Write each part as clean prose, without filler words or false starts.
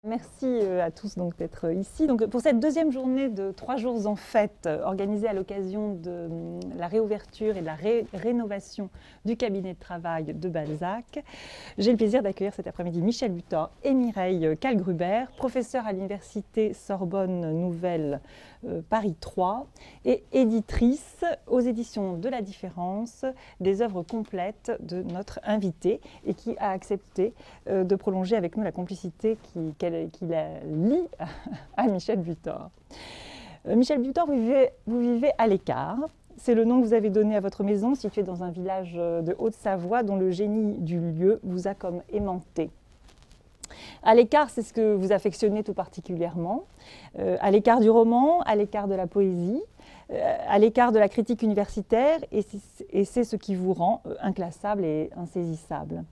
Merci à tous d'être ici. Pour cette deuxième journée de 3 jours en fête, organisée à l'occasion de la réouverture et de la rénovation du cabinet de travail de Balzac, j'ai le plaisir d'accueillir cet après-midi Michel Butor et Mireille Kalgruber, professeurs à l'université Sorbonne Nouvelle Paris 3 et éditrice aux éditions de La Différence des œuvres complètes de notre invité et qui a accepté de prolonger avec nous la complicité qui la lie à Michel Butor. Michel Butor, vous vivez à l'Écart. C'est le nom que vous avez donné à votre maison, située dans un village de Haute-Savoie, dont le génie du lieu vous a comme aimanté. À l'écart, c'est ce que vous affectionnez tout particulièrement. À l'écart du roman, à l'écart de la poésie, à l'écart de la critique universitaire, et c'est ce qui vous rend inclassable et insaisissable.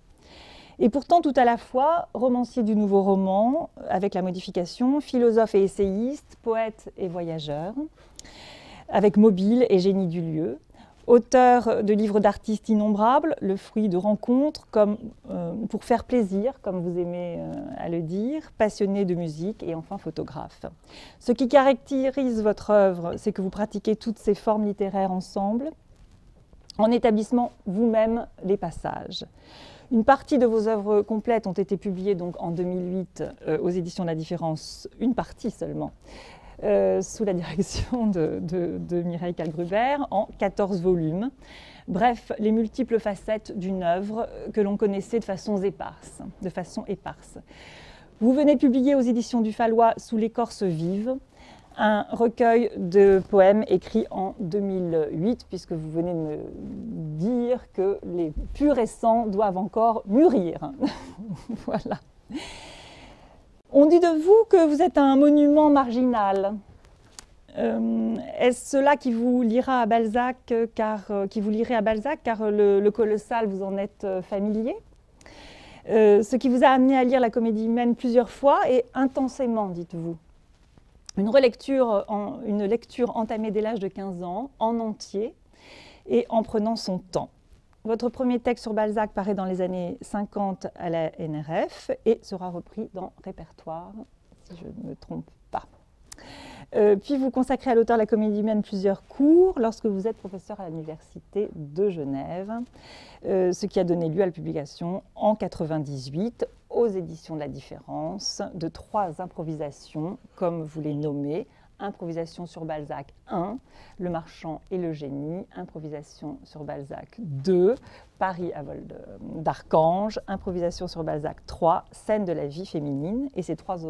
Et pourtant, tout à la fois, romancier du nouveau roman, avec la modification, philosophe et essayiste, poète et voyageur, avec mobile et génie du lieu, auteur de livres d'artistes innombrables, le fruit de rencontres comme pour faire plaisir, comme vous aimez à le dire, passionné de musique et enfin photographe. Ce qui caractérise votre œuvre, c'est que vous pratiquez toutes ces formes littéraires ensemble, en établissant vous-même les passages. Une partie de vos œuvres complètes ont été publiées donc en 2008 aux éditions de La Différence, une partie seulement, sous la direction de Mireille Kalgruber, en 14 volumes. Bref, les multiples facettes d'une œuvre que l'on connaissait de façon éparse. Vous venez de publier aux éditions du Fallois Sous l'écorce vive, un recueil de poèmes écrits en 2008, puisque vous venez de me dire que les plus récents doivent encore mûrir. Voilà. On dit de vous que vous êtes un monument marginal. Est-ce cela qui vous lira à Balzac, car le colossal, vous en êtes familier? Ce qui vous a amené à lire la Comédie humaine plusieurs fois et intensément, dites-vous. Une lecture entamée dès l'âge de 15 ans, en entier, et en prenant son temps. Votre premier texte sur Balzac paraît dans les années 50 à la NRF et sera repris dans Répertoire, si je ne me trompe pas. Puis vous consacrez à l'auteur de la Comédie humaine plusieurs cours lorsque vous êtes professeur à l'Université de Genève, ce qui a donné lieu à la publication en 1998 aux éditions de La Différence de 3 improvisations, comme vous les nommez. Improvisation sur Balzac 1, Le marchand et le génie. Improvisation sur Balzac 2, Paris à vol d'archange. Improvisation sur Balzac 3, Scène de la vie féminine. Et ces 3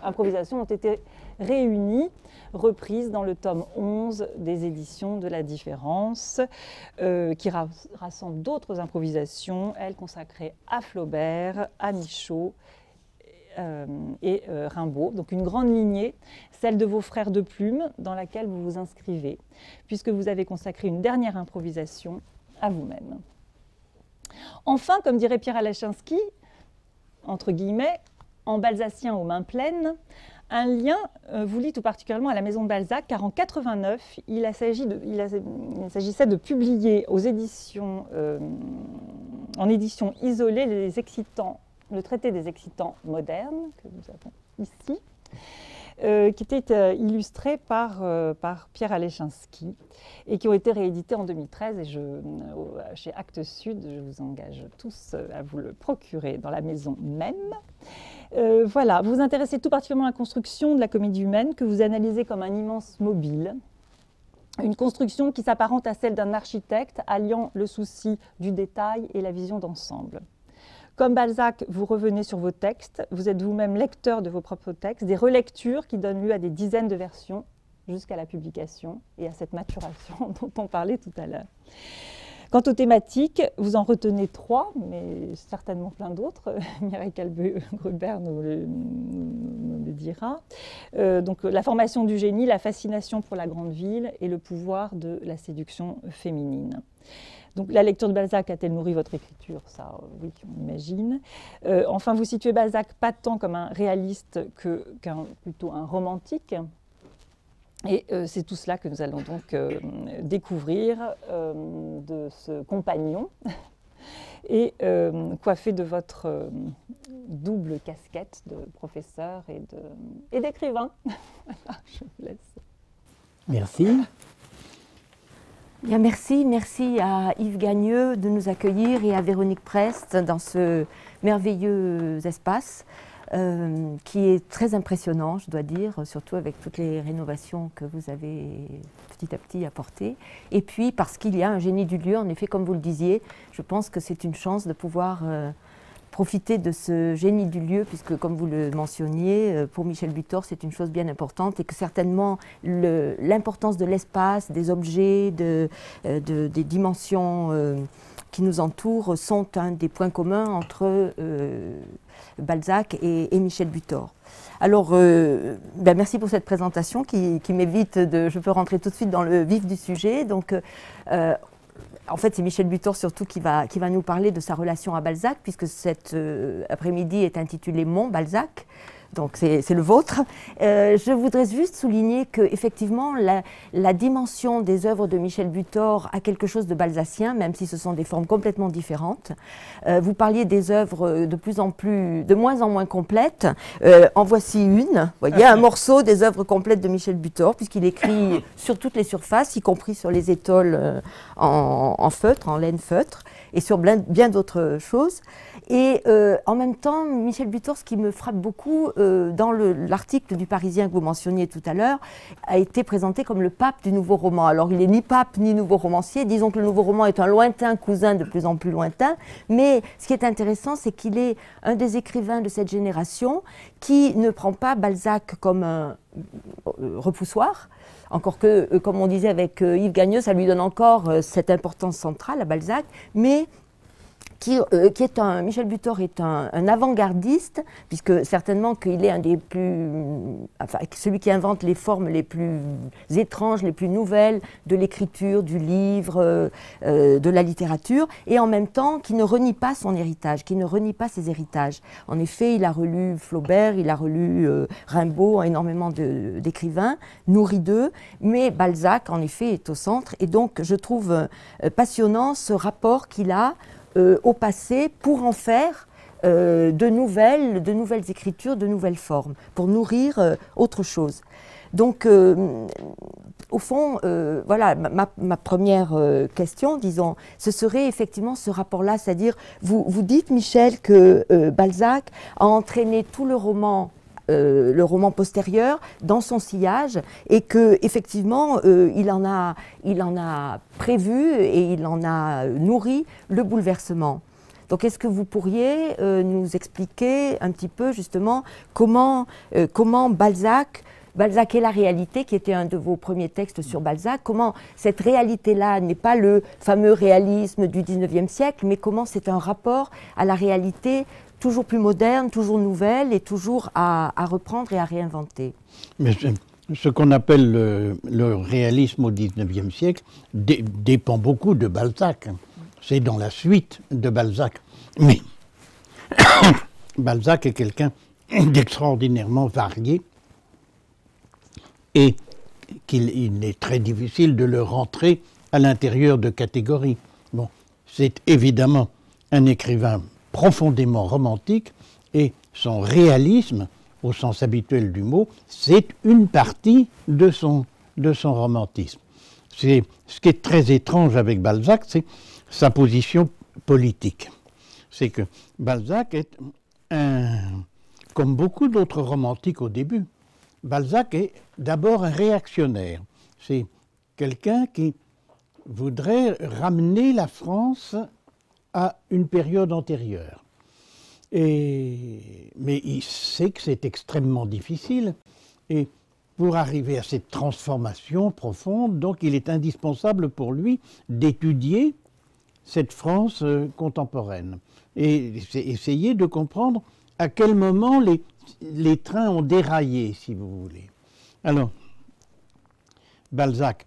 improvisations ont été réunies, reprises dans le tome 11 des éditions de La Différence, qui rassemble d'autres improvisations, elles consacrées à Flaubert, à Michaud, et Rimbaud, donc une grande lignée, celle de vos frères de plume, dans laquelle vous vous inscrivez, puisque vous avez consacré une dernière improvisation à vous-même. Enfin, comme dirait Pierre Alechinsky, entre guillemets, en balzacien aux mains pleines, un lien vous lie tout particulièrement à la maison de Balzac, car en 1989, il s'agissait de publier aux éditions, en édition isolée le traité des excitants modernes, que nous avons ici, qui était illustré par Pierre Alechinsky et qui ont été réédités en 2013. Et chez Actes Sud, je vous engage tous à vous le procurer dans la maison même. Voilà, vous vous intéressez tout particulièrement à la construction de la comédie humaine que vous analysez comme un immense mobile. Une construction qui s'apparente à celle d'un architecte alliant le souci du détail et la vision d'ensemble. Comme Balzac, vous revenez sur vos textes, vous êtes vous-même lecteur de vos propres textes, des relectures qui donnent lieu à des dizaines de versions jusqu'à la publication et à cette maturation dont on parlait tout à l'heure. Quant aux thématiques, vous en retenez 3, mais certainement plein d'autres. Mireille Kalgruber nous le dira. Donc, la formation du génie, la fascination pour la grande ville et le pouvoir de la séduction féminine. Donc, la lecture de Balzac a-t-elle nourri votre écriture? Ça, oui, on imagine. Enfin, vous situez Balzac pas tant comme un réaliste plutôt un romantique. Et c'est tout cela que nous allons donc découvrir de ce compagnon et coiffé de votre double casquette de professeur et d'écrivain. Je vous laisse. Merci. Bien, merci à Yves Gagneux de nous accueillir et à Véronique Prest dans ce merveilleux espace qui est très impressionnant, je dois dire, surtout avec toutes les rénovations que vous avez petit à petit apportées. Et puis parce qu'il y a un génie du lieu, en effet, comme vous le disiez, je pense que c'est une chance de pouvoir profiter de ce génie du lieu, puisque comme vous le mentionniez, pour Michel Butor, c'est une chose bien importante et que certainement l'importance de l'espace, des objets, des dimensions qui nous entourent sont un des points communs entre Balzac et Michel Butor. Alors, merci pour cette présentation qui m'évite de... Je peux rentrer tout de suite dans le vif du sujet. Donc, en fait, c'est Michel Butor surtout qui va nous parler de sa relation à Balzac, puisque cet après-midi est intitulé « Mon Balzac ». Donc c'est le vôtre. Je voudrais juste souligner qu'effectivement, la dimension des œuvres de Michel Butor a quelque chose de balzacien, même si ce sont des formes complètement différentes. Vous parliez des œuvres de moins en moins complètes. En voici une. Vous voyez, un morceau des œuvres complètes de Michel Butor, puisqu'il écrit sur toutes les surfaces, y compris sur les étoiles en feutre, en laine feutre, et sur bien d'autres choses. Et en même temps, Michel Butor, ce qui me frappe beaucoup dans l'article du Parisien que vous mentionniez tout à l'heure, a été présenté comme le pape du nouveau roman. Alors, il n'est ni pape ni nouveau romancier. Disons que le nouveau roman est un lointain cousin de plus en plus lointain. Mais ce qui est intéressant, c'est qu'il est un des écrivains de cette génération qui ne prend pas Balzac comme un repoussoir. Encore que, comme on disait avec Yves Gagneux, ça lui donne encore cette importance centrale à Balzac, mais Michel Butor est un avant-gardiste, puisque certainement qu'il est un des celui qui invente les formes les plus étranges, les plus nouvelles de l'écriture, du livre, de la littérature, et en même temps qui ne renie pas son héritage, qui ne renie pas ses héritages. En effet, il a relu Flaubert, il a relu Rimbaud, énormément d'écrivains, nourri d'eux, mais Balzac, en effet, est au centre, et donc je trouve passionnant ce rapport qu'il a au passé pour en faire de nouvelles écritures, de nouvelles formes, pour nourrir autre chose. Donc, au fond, voilà, ma première question, disons, ce serait effectivement ce rapport-là, c'est-à-dire, vous dites, Michel, que Balzac a entraîné tout le roman postérieur dans son sillage et que effectivement il en a prévu et il en a nourri le bouleversement. Donc est-ce que vous pourriez nous expliquer un petit peu justement comment Balzac et la réalité, qui était un de vos premiers textes sur Balzac, comment cette réalité-là n'est pas le fameux réalisme du XIXe siècle, mais comment c'est un rapport à la réalité toujours plus moderne, toujours nouvelle et toujours à reprendre et à réinventer. Mais ce qu'on appelle le réalisme au XIXe siècle dépend beaucoup de Balzac. C'est dans la suite de Balzac. Mais Balzac est quelqu'un d'extraordinairement varié et qu'il est très difficile de le rentrer à l'intérieur de catégories. Bon, c'est évidemment un écrivain profondément romantique et son réalisme, au sens habituel du mot, c'est une partie de son romantisme. Ce qui est très étrange avec Balzac, c'est sa position politique. C'est que Balzac est comme beaucoup d'autres romantiques au début, Balzac est d'abord un réactionnaire. C'est quelqu'un qui voudrait ramener la France à une période antérieure. Mais il sait que c'est extrêmement difficile. Et pour arriver à cette transformation profonde, donc il est indispensable pour lui d'étudier cette France contemporaine. Et essayer de comprendre à quel moment les trains ont déraillé, si vous voulez. Alors, Balzac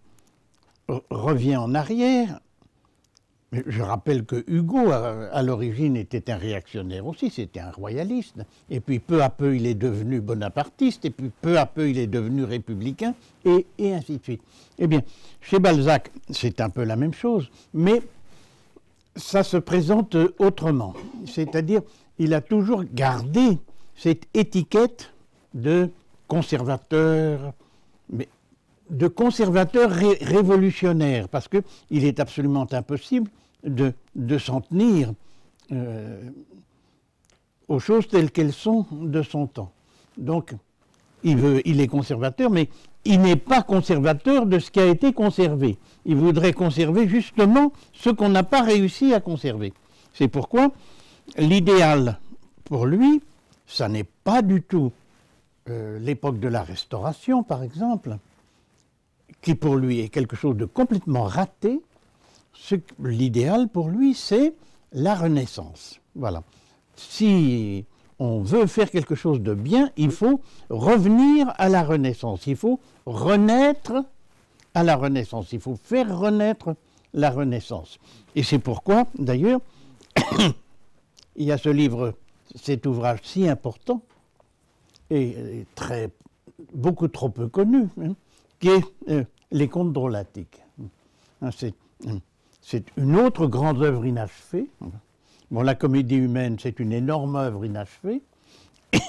revient en arrière. Je rappelle que Hugo, à l'origine, était un réactionnaire aussi, c'était un royaliste. Et puis peu à peu, il est devenu bonapartiste, et puis peu à peu, il est devenu républicain, et ainsi de suite. Eh bien, chez Balzac, c'est un peu la même chose, mais ça se présente autrement. C'est-à-dire, il a toujours gardé cette étiquette de conservateur, mais de conservateur révolutionnaire, parce qu'il est absolument impossible de s'en tenir aux choses telles qu'elles sont de son temps. Donc, il est conservateur, mais il n'est pas conservateur de ce qui a été conservé. Il voudrait conserver justement ce qu'on n'a pas réussi à conserver. C'est pourquoi l'idéal pour lui, ça n'est pas du tout l'époque de la Restauration, par exemple, qui pour lui est quelque chose de complètement raté. L'idéal pour lui, c'est la Renaissance. Voilà. Si on veut faire quelque chose de bien, il faut revenir à la Renaissance. Il faut renaître à la Renaissance. Il faut faire renaître la Renaissance. Et c'est pourquoi, d'ailleurs, il y a ce livre, cet ouvrage si important, et beaucoup trop peu connu, qui est Les Contes drôlatiques. C'est une autre grande œuvre inachevée. Bon, la comédie humaine, c'est une énorme œuvre inachevée.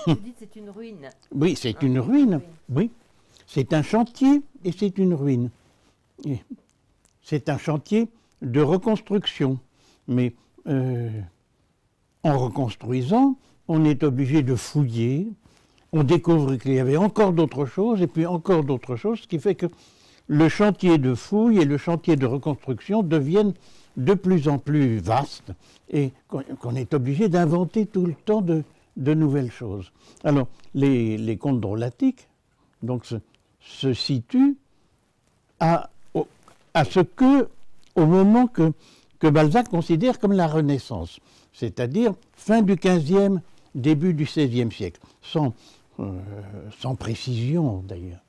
Vous dites c'est une ruine. Oui, c'est une ruine. Oui, c'est un chantier et c'est une ruine. C'est un chantier de reconstruction. Mais en reconstruisant, on est obligé de fouiller. On découvre qu'il y avait encore d'autres choses et puis encore d'autres choses, ce qui fait que le chantier de fouille et le chantier de reconstruction deviennent de plus en plus vastes et qu'on est obligé d'inventer tout le temps de nouvelles choses. Alors, les contes drôlatiques donc, se situent au moment que Balzac considère comme la Renaissance, c'est-à-dire fin du XVe, début du XVIe siècle, sans précision d'ailleurs.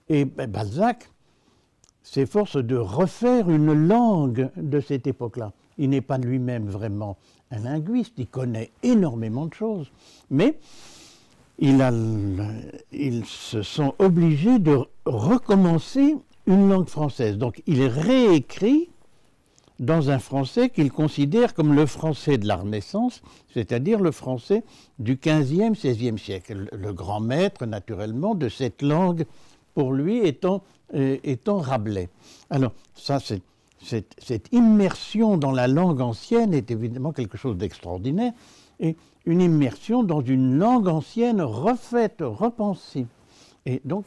Et Balzac s'efforce de refaire une langue de cette époque-là. Il n'est pas lui-même vraiment un linguiste, il connaît énormément de choses, mais ils se sont obligés de recommencer une langue française. Donc il réécrit dans un français qu'il considère comme le français de la Renaissance, c'est-à-dire le français du XVe, XVIe siècle. Le grand maître, naturellement, de cette langue, pour lui, étant Rabelais. Alors, ça, cette immersion dans la langue ancienne est évidemment quelque chose d'extraordinaire, et une immersion dans une langue ancienne refaite, repensée. Et donc,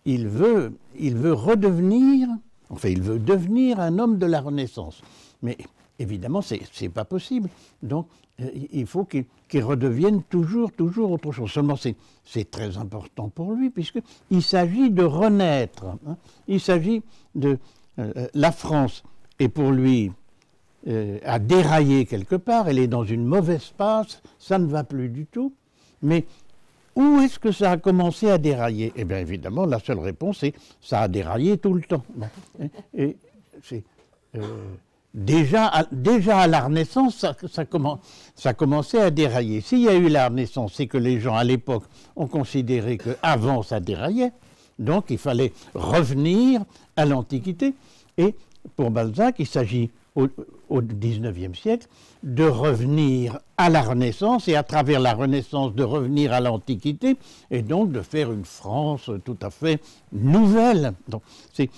il veut redevenir, enfin, il veut devenir un homme de la Renaissance. Mais évidemment, c'est pas possible. Donc, il faut qu'il redevienne toujours autre chose. Seulement, c'est très important pour lui, puisqu'il s'agit de renaître. Hein. Il s'agit de... la France est pour lui à dérailler quelque part, elle est dans une mauvaise passe, ça ne va plus du tout. Mais où est-ce que ça a commencé à dérailler? Eh bien, évidemment, la seule réponse est ça a déraillé tout le temps. Et c'est... Déjà à la Renaissance, ça commençait à dérailler. S'il y a eu la Renaissance, c'est que les gens, à l'époque, ont considéré qu'avant, ça déraillait. Donc, il fallait revenir à l'Antiquité. Et pour Balzac, il s'agit, au XIXe siècle, de revenir à la Renaissance, et à travers la Renaissance, de revenir à l'Antiquité, et donc de faire une France tout à fait nouvelle. Donc, c'est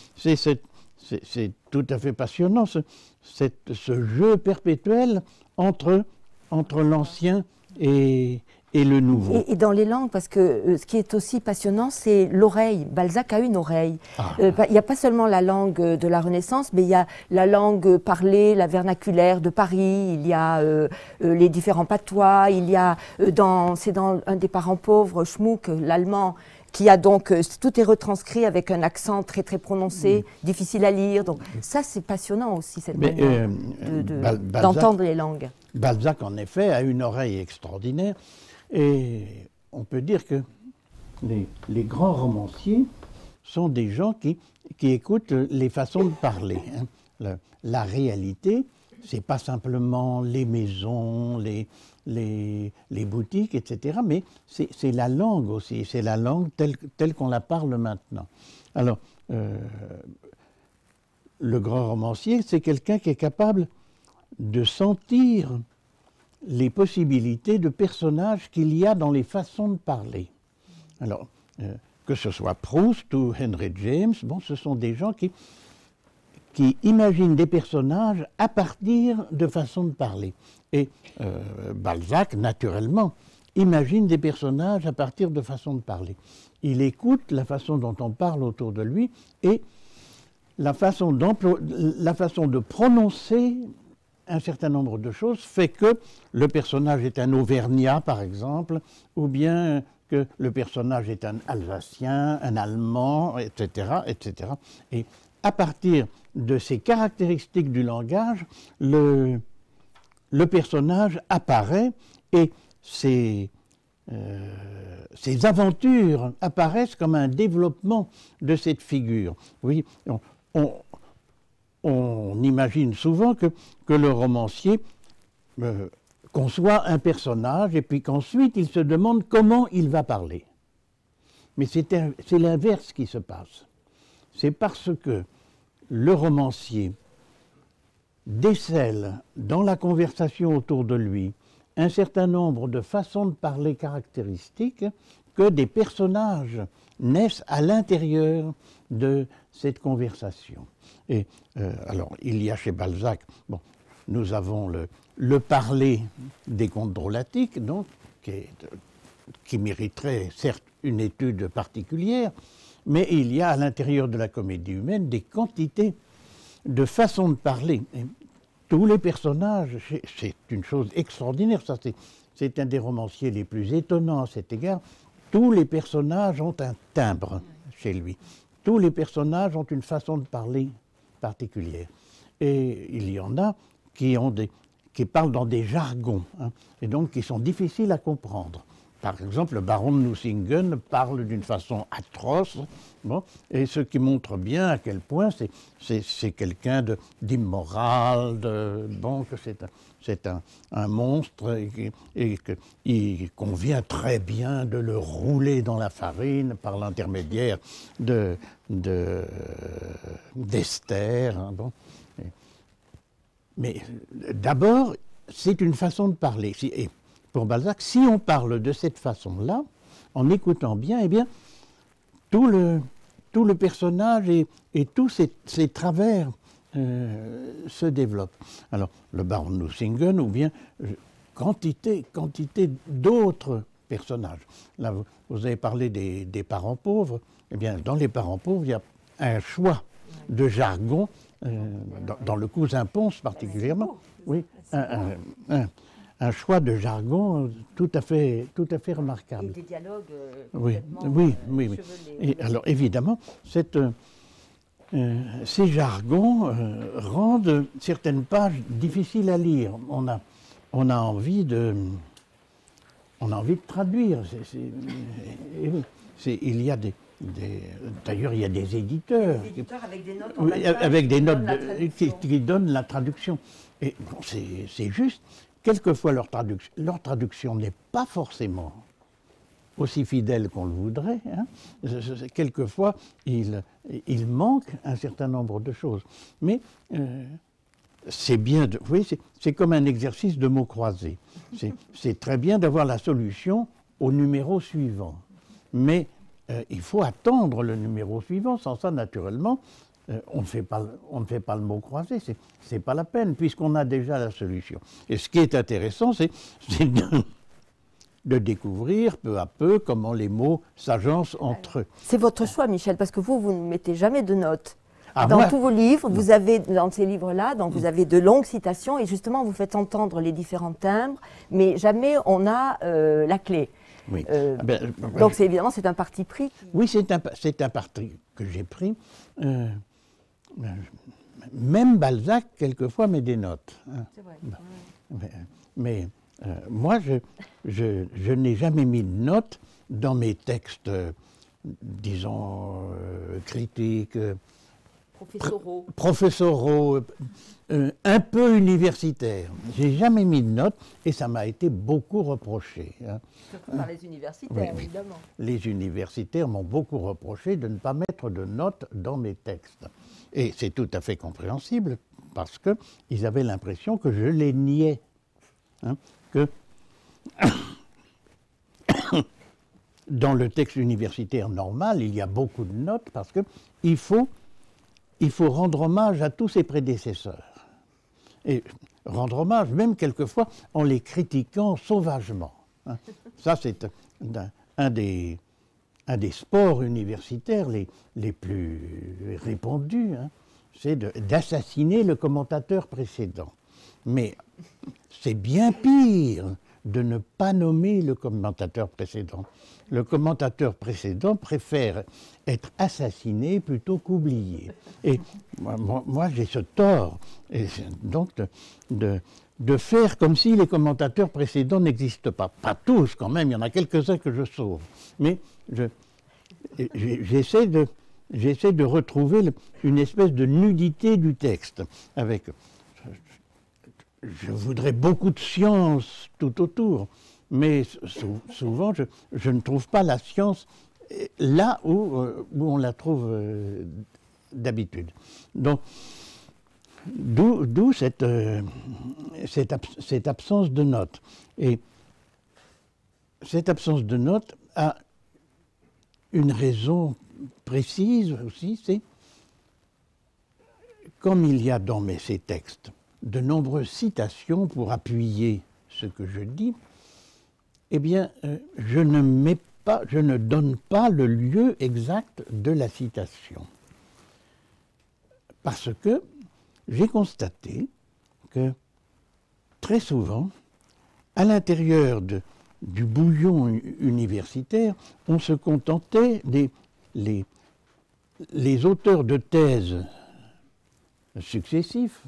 tout à fait passionnant, ce jeu perpétuel entre l'ancien et le nouveau. Et dans les langues, parce que ce qui est aussi passionnant, c'est l'oreille. Balzac a une oreille. Il n'y a pas seulement la langue de la Renaissance, mais il y a la langue parlée, la vernaculaire de Paris, il y a les différents patois, il y a, c'est dans Un des parents pauvres, Schmuck, l'allemand, qui a donc, tout est retranscrit avec un accent très très prononcé, difficile à lire. Donc ça, c'est passionnant aussi, cette manière d'entendre les langues. Balzac, en effet, a une oreille extraordinaire. Et on peut dire que les grands romanciers sont des gens qui écoutent les façons de parler. Hein. La réalité, c'est pas simplement les maisons, les boutiques, etc., mais c'est la langue aussi, c'est la langue telle qu'on la parle maintenant. Alors, le grand romancier, c'est quelqu'un qui est capable de sentir les possibilités de personnages qu'il y a dans les façons de parler. Alors, que ce soit Proust ou Henry James, bon, ce sont des gens qui imaginent des personnages à partir de façons de parler. Et Balzac, naturellement, imagine des personnages à partir de façons de parler. Il écoute la façon dont on parle autour de lui et la façon de prononcer un certain nombre de choses fait que le personnage est un Auvergnat, par exemple, ou bien que le personnage est un Alsacien, un Allemand, etc., etc. Et à partir de ces caractéristiques du langage, le personnage apparaît et ses aventures apparaissent comme un développement de cette figure. Oui, on imagine souvent que le romancier conçoit un personnage et puis qu'ensuite il se demande comment il va parler. Mais c'est l'inverse qui se passe. C'est parce que le romancier décèle dans la conversation autour de lui un certain nombre de façons de parler caractéristiques que des personnages naissent à l'intérieur de cette conversation. Et alors, il y a chez Balzac, bon, nous avons le parler des contes drôlatiques, donc, qui mériterait certes une étude particulière, mais il y a à l'intérieur de la comédie humaine des quantités de façons de parler. Et tous les personnages, c'est une chose extraordinaire, ça c'est un des romanciers les plus étonnants à cet égard. Tous les personnages ont un timbre chez lui. Tous les personnages ont une façon de parler particulière. Et il y en a qui parlent dans des jargons, hein, et donc qui sont difficiles à comprendre. Par exemple, le baron de Nucingen parle d'une façon atroce, bon, et ce qui montre bien à quel point c'est quelqu'un d'immoral, bon, que c'est un monstre et qu'il convient très bien de le rouler dans la farine par l'intermédiaire d'Esther. Hein, bon. Mais d'abord, c'est une façon de parler. Et pour Balzac, si on parle de cette façon-là, en écoutant bien, eh bien, tout le personnage et tous ses travers se développent. Alors, le baron de Nucingen, ou bien quantité d'autres personnages. Là, vous avez parlé des parents pauvres. Eh bien, dans les parents pauvres, il y a un choix de jargon, dans le cousin Pons particulièrement. Oui, un choix de jargon tout à fait remarquable. Et des dialogues oui. chevelés. Et alors évidemment, ces jargons rendent certaines pages difficiles à lire. On a envie de traduire. Il y a d'ailleurs, il y a des éditeurs. Des éditeurs avec des notes, avec des notes qui donnent la traduction. Et bon, c'est juste. Quelquefois, leur traduction n'est pas forcément aussi fidèle qu'on le voudrait. Hein. Quelquefois, il manque un certain nombre de choses. Mais c'est bien, vous voyez, c'est comme un exercice de mots croisés. C'est très bien d'avoir la solution au numéro suivant. Mais il faut attendre le numéro suivant. Sans ça, naturellement, on ne fait pas le mot croisé, c'est pas la peine, puisqu'on a déjà la solution. Et ce qui est intéressant, c'est de découvrir peu à peu comment les mots s'agencent entre eux. C'est votre choix, Michel, parce que vous ne mettez jamais de notes. Ah, dans moi, tous vos livres, vous avez, dans ces livres-là, donc vous avez de longues citations, et justement, vous faites entendre les différents timbres, mais jamais on a la clé. Oui. Donc évidemment, c'est un parti pris. Oui, c'est un parti que j'ai pris. Même Balzac, quelquefois, met des notes. Hein. C'est vrai. Mais moi, je n'ai jamais mis de notes dans mes textes, disons, critiques, professoraux, un peu universitaires. J'ai jamais mis de notes et ça m'a été beaucoup reproché. Hein. Surtout par les universitaires, oui. évidemment. Les universitaires m'ont beaucoup reproché de ne pas mettre de notes dans mes textes. Et c'est tout à fait compréhensible parce qu'ils avaient l'impression que je les niais. Hein, que dans le texte universitaire normal, il y a beaucoup de notes parce qu'il faut rendre hommage à tous ses prédécesseurs. Et rendre hommage, même quelquefois, en les critiquant sauvagement. Hein. Ça, c'est un des sports universitaires les plus répandus, hein. C'est d'assassiner le commentateur précédent. Mais c'est bien pire de ne pas nommer le commentateur précédent. Le commentateur précédent préfère être assassiné plutôt qu'oublié. Et moi j'ai ce tort, et donc de faire comme si les commentateurs précédents n'existent pas. Pas tous quand même, il y en a quelques-uns que je sauve. Mais j'essaie de retrouver une espèce de nudité du texte avec... Je voudrais beaucoup de science tout autour, mais souvent je ne trouve pas la science là où on la trouve d'habitude. Donc, d'où cette absence de notes. Et cette absence de notes a une raison précise aussi, c'est comme il y a dans ces textes de nombreuses citations pour appuyer ce que je dis, eh bien, je ne donne pas le lieu exact de la citation. Parce que j'ai constaté que très souvent, à l'intérieur du bouillon universitaire, on se contentait les auteurs de thèses successifs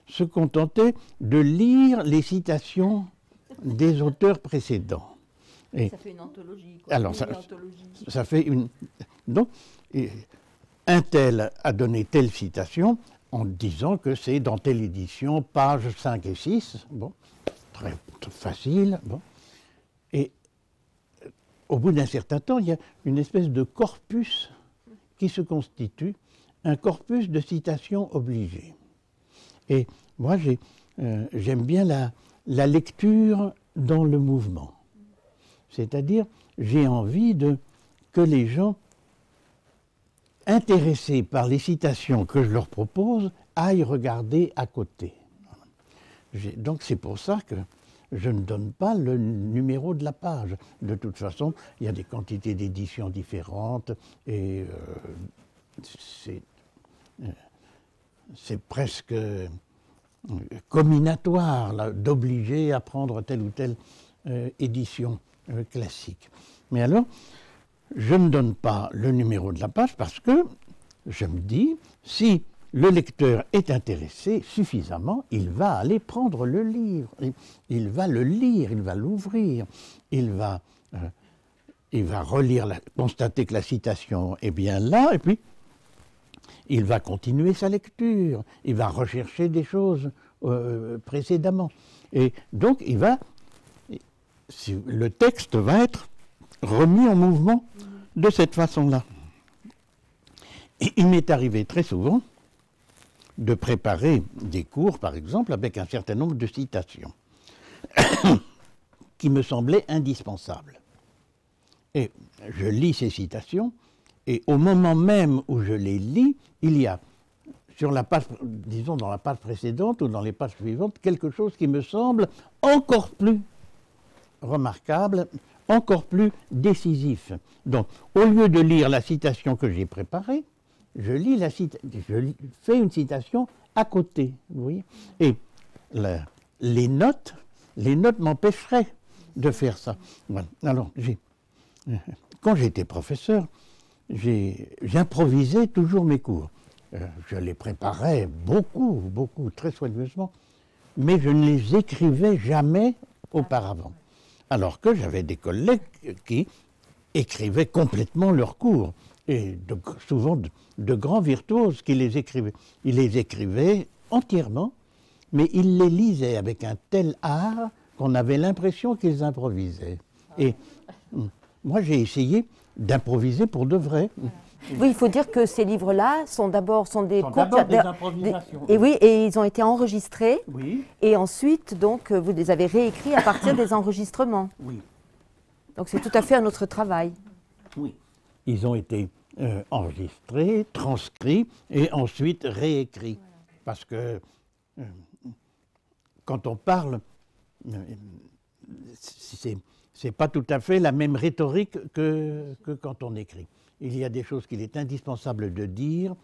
se contentaient de lire les citations des auteurs précédents. Et ça fait une anthologie, quoi. Alors, ça fait une... Donc, un tel a donné telle citation en disant que c'est dans telle édition, pages 5 et 6. Bon, très facile. Bon. Et au bout d'un certain temps, il y a une espèce de corpus qui se constitue, un corpus de citations obligées. Et moi, j'aime bien la lecture dans le mouvement. C'est-à-dire, j'ai envie que les gens intéressés par les citations que je leur propose aillent regarder à côté. Donc c'est pour ça que je ne donne pas le numéro de la page. De toute façon, il y a des quantités d'éditions différentes et c'est presque comminatoire d'obliger à prendre telle ou telle édition classique. Mais alors, je ne donne pas le numéro de la page parce que je me dis, si le lecteur est intéressé suffisamment, il va aller prendre le livre, il va le lire, il va l'ouvrir, il va relire, constater que la citation est bien là, et puis il va continuer sa lecture, il va rechercher des choses précédemment. Et donc, le texte va être remis en mouvement de cette façon-là. Et il m'est arrivé très souvent de préparer des cours, par exemple, avec un certain nombre de citations qui me semblaient indispensables. Et je lis ces citations, et au moment même où je les lis, il y a, sur la page, disons dans la page précédente ou dans les pages suivantes, quelque chose qui me semble encore plus remarquable, encore plus décisif. Donc, au lieu de lire la citation que j'ai préparée, je fais une citation à côté, vous voyez. Et les notes m'empêcheraient de faire ça. Voilà. Alors, quand j'étais professeur, j'improvisais toujours mes cours. Je les préparais beaucoup, très soigneusement, mais je ne les écrivais jamais auparavant. Alors que j'avais des collègues qui écrivaient complètement leurs cours, et souvent de grands virtuoses qui les écrivaient. Ils les écrivaient entièrement, mais ils les lisaient avec un tel art qu'on avait l'impression qu'ils improvisaient. Et moi, j'ai essayé d'improviser pour de vrai. Oui, il faut dire que ces livres-là sont d'abord des des improvisations. Et oui, et ils ont été enregistrés. Oui. Et ensuite, donc, vous les avez réécrits à partir des enregistrements. Oui. Donc c'est tout à fait un autre travail. Oui. Ils ont été enregistrés, transcrits et ensuite réécrits. Parce que quand on parle, c'est pas tout à fait la même rhétorique que quand on écrit. Il y a des choses qu'il est indispensable de dire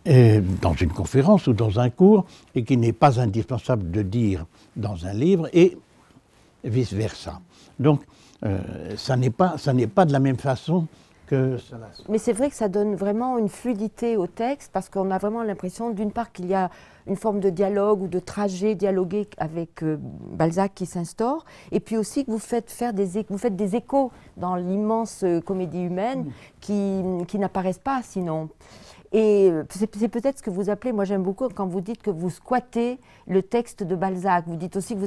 dans une conférence ou dans un cours et qu'il n'est pas indispensable de dire dans un livre et vice-versa. Donc, ça n'est pas de la même façon que cela. Mais c'est vrai que ça donne vraiment une fluidité au texte parce qu'on a vraiment l'impression, d'une part, qu'il y a une forme de dialogue ou de trajet dialogué avec Balzac qui s'instaure, et puis aussi que vous faites des échos dans l'immense comédie humaine qui n'apparaissent pas sinon. Et c'est peut-être ce que vous appelez, moi j'aime beaucoup quand vous dites que vous squattez le texte de Balzac. Vous dites aussi que vous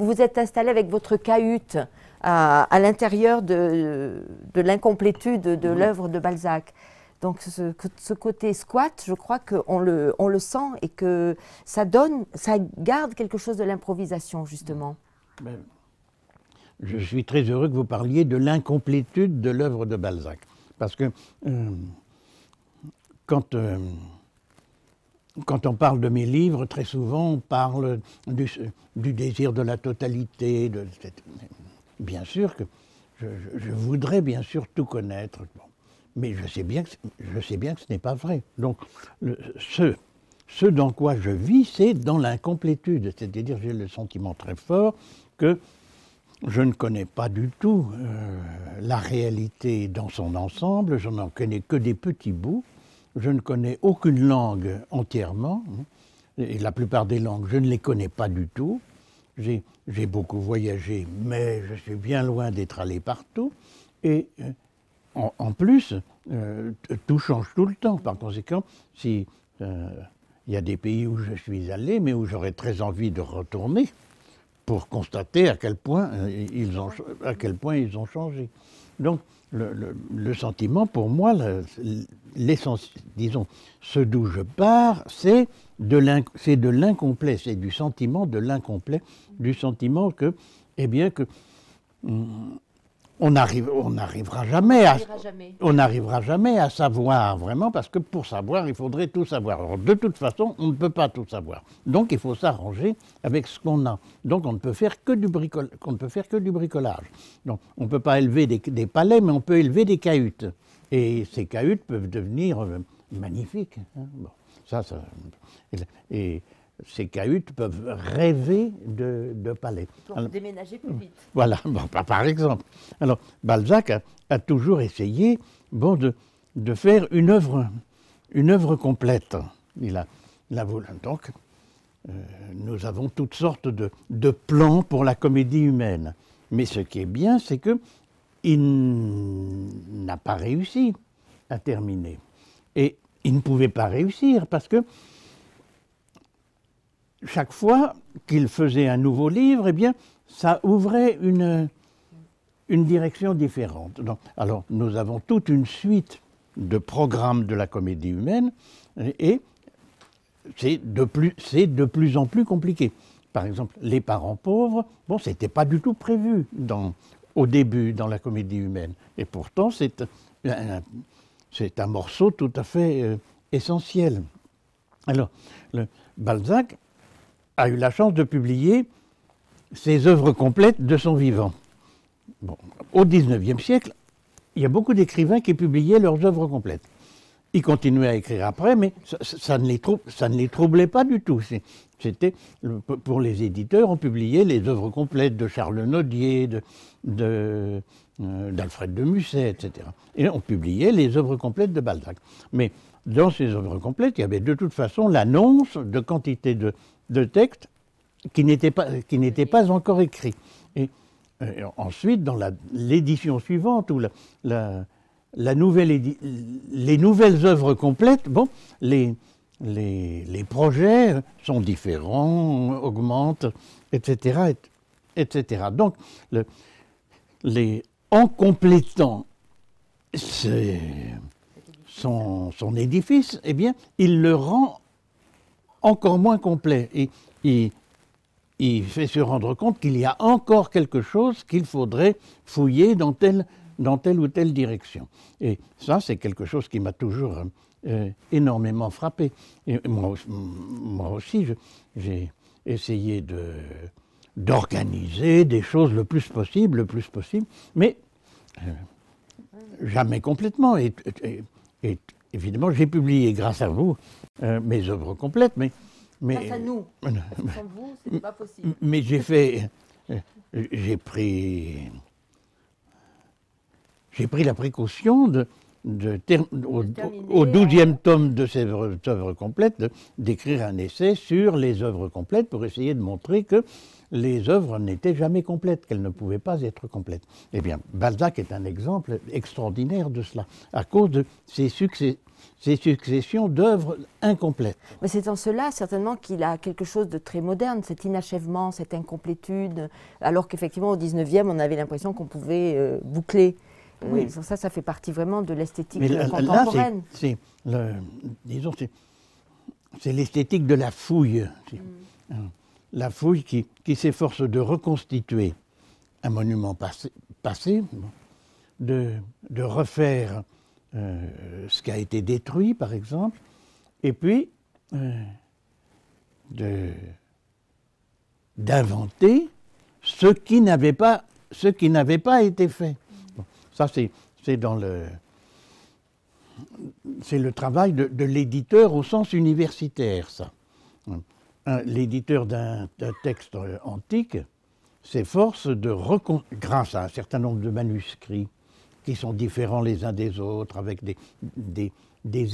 vous êtes installé avec votre cahute à l'intérieur de l'incomplétude de l'œuvre de Balzac. Donc ce côté squat, je crois qu'on le sent et que ça garde quelque chose de l'improvisation justement. Je suis très heureux que vous parliez de l'incomplétude de l'œuvre de Balzac. Parce que quand on parle de mes livres, très souvent on parle du désir de la totalité. Bien sûr que je voudrais bien sûr tout connaître, mais je sais bien que ce n'est pas vrai. Donc ce dans quoi je vis, c'est dans l'incomplétude. C'est-à-dire j'ai le sentiment très fort que je ne connais pas du tout la réalité dans son ensemble, je n'en connais que des petits bouts. Je ne connais aucune langue entièrement, et la plupart des langues, je ne les connais pas du tout. J'ai beaucoup voyagé, mais je suis bien loin d'être allé partout. Et en plus, tout change tout le temps. Par conséquent, si y a des pays où je suis allé, mais où j'aurais très envie de retourner pour constater à quel point ils ont changé. Donc, le sentiment, pour moi, disons, ce d'où je pars, c'est de l'incomplet, c'est du sentiment de l'incomplet, du sentiment que, eh bien, que on n'arrivera jamais à savoir vraiment, parce que pour savoir, il faudrait tout savoir. Alors, de toute façon, on ne peut pas tout savoir. Donc, il faut s'arranger avec ce qu'on a. Donc, on ne peut faire que du bricolage. Donc, on ne peut pas élever des palais, mais on peut élever des cahutes. Et ces cahutes peuvent devenir magnifiques. Hein. Bon, et ces cahutes peuvent rêver de palais. Pour déménager plus vite. Voilà, bon, par exemple. Alors, Balzac a toujours essayé de faire une œuvre complète. Il a voulu. Donc, nous avons toutes sortes de plans pour la comédie humaine. Mais ce qui est bien, c'est qu'il n'a pas réussi à terminer. Et il ne pouvait pas réussir parce que chaque fois qu'il faisait un nouveau livre, eh bien, ça ouvrait une direction différente. Donc, alors, nous avons toute une suite de programmes de la comédie humaine et c'est de plus en plus compliqué. Par exemple, Les parents pauvres, bon, c'était pas du tout prévu au début dans la comédie humaine. Et pourtant, c'est un morceau tout à fait essentiel. Alors, Balzac a eu la chance de publier ses œuvres complètes de son vivant. Bon, au XIXe siècle, il y a beaucoup d'écrivains qui publiaient leurs œuvres complètes. Ils continuaient à écrire après, mais ça ne les troublait pas du tout. C'était, pour les éditeurs, on publiait les œuvres complètes de Charles Nodier, d'Alfred de Musset, etc. Et on publiait les œuvres complètes de Balzac. Mais dans ces œuvres complètes, il y avait de toute façon l'annonce de quantité de textes qui n'étaient pas encore écrits. Et ensuite, dans l'édition suivante, ou les nouvelles œuvres complètes, bon, les projets sont différents, augmentent, etc., etc. Donc, en complétant son édifice, eh bien, il le rend encore moins complet. Et il fait se rendre compte qu'il y a encore quelque chose qu'il faudrait fouiller dans telle ou telle direction. Et ça, c'est quelque chose qui m'a toujours énormément frappé. Et moi aussi, j'ai essayé d'organiser des choses le plus possible, mais jamais complètement. Et évidemment, j'ai publié, grâce à vous, mes œuvres complètes, mais grâce à nous. Sans vous, ce n'est pas possible. Mais j'ai pris la précaution au 12e tome de ces œuvres complètes d'écrire un essai sur les œuvres complètes pour essayer de montrer que les œuvres n'étaient jamais complètes, qu'elles ne pouvaient pas être complètes. Eh bien, Balzac est un exemple extraordinaire de cela, à cause de ces successions d'œuvres incomplètes. Mais c'est en cela, certainement, qu'il a quelque chose de très moderne, cet inachèvement, cette incomplétude, alors qu'effectivement, au 19e, on avait l'impression qu'on pouvait boucler. Oui. Ça fait partie vraiment de l'esthétique contemporaine. Disons, c'est l'esthétique de la fouille. La fouille qui s'efforce de reconstituer un monument passé, de refaire ce qui a été détruit, par exemple, et puis d'inventer ce qui n'avait pas été fait. Bon, ça, c'est le travail de l'éditeur au sens universitaire, ça. L'éditeur d'un texte antique s'efforce grâce à un certain nombre de manuscrits qui sont différents les uns des autres, avec des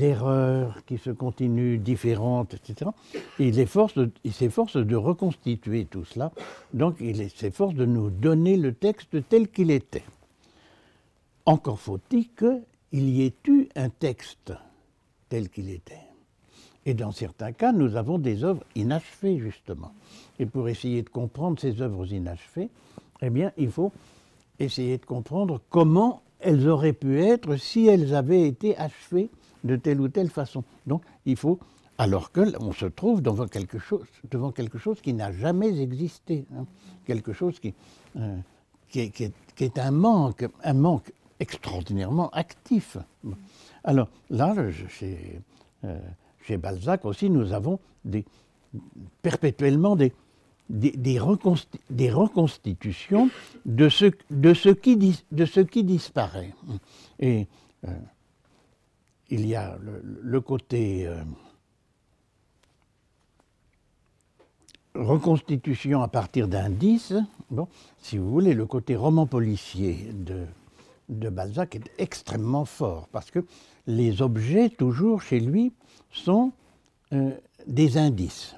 erreurs qui se continuent différentes, etc. Et il s'efforce de reconstituer tout cela. Donc il s'efforce de nous donner le texte tel qu'il était. Encore faut-il qu'il y ait eu un texte tel qu'il était. Et dans certains cas, nous avons des œuvres inachevées, justement. Et pour essayer de comprendre ces œuvres inachevées, eh bien, il faut essayer de comprendre comment elles auraient pu être si elles avaient été achevées de telle ou telle façon. Donc, il faut, alors qu'on se trouve devant quelque chose qui n'a jamais existé, hein, quelque chose qui est un manque extraordinairement actif. Alors là, chez Balzac aussi, nous avons perpétuellement des reconstitutions de ce qui disparaît. Et il y a le côté reconstitution à partir d'indices. Bon, si vous voulez, le côté roman policier de Balzac est extrêmement fort, parce que les objets, toujours chez lui, sont des indices.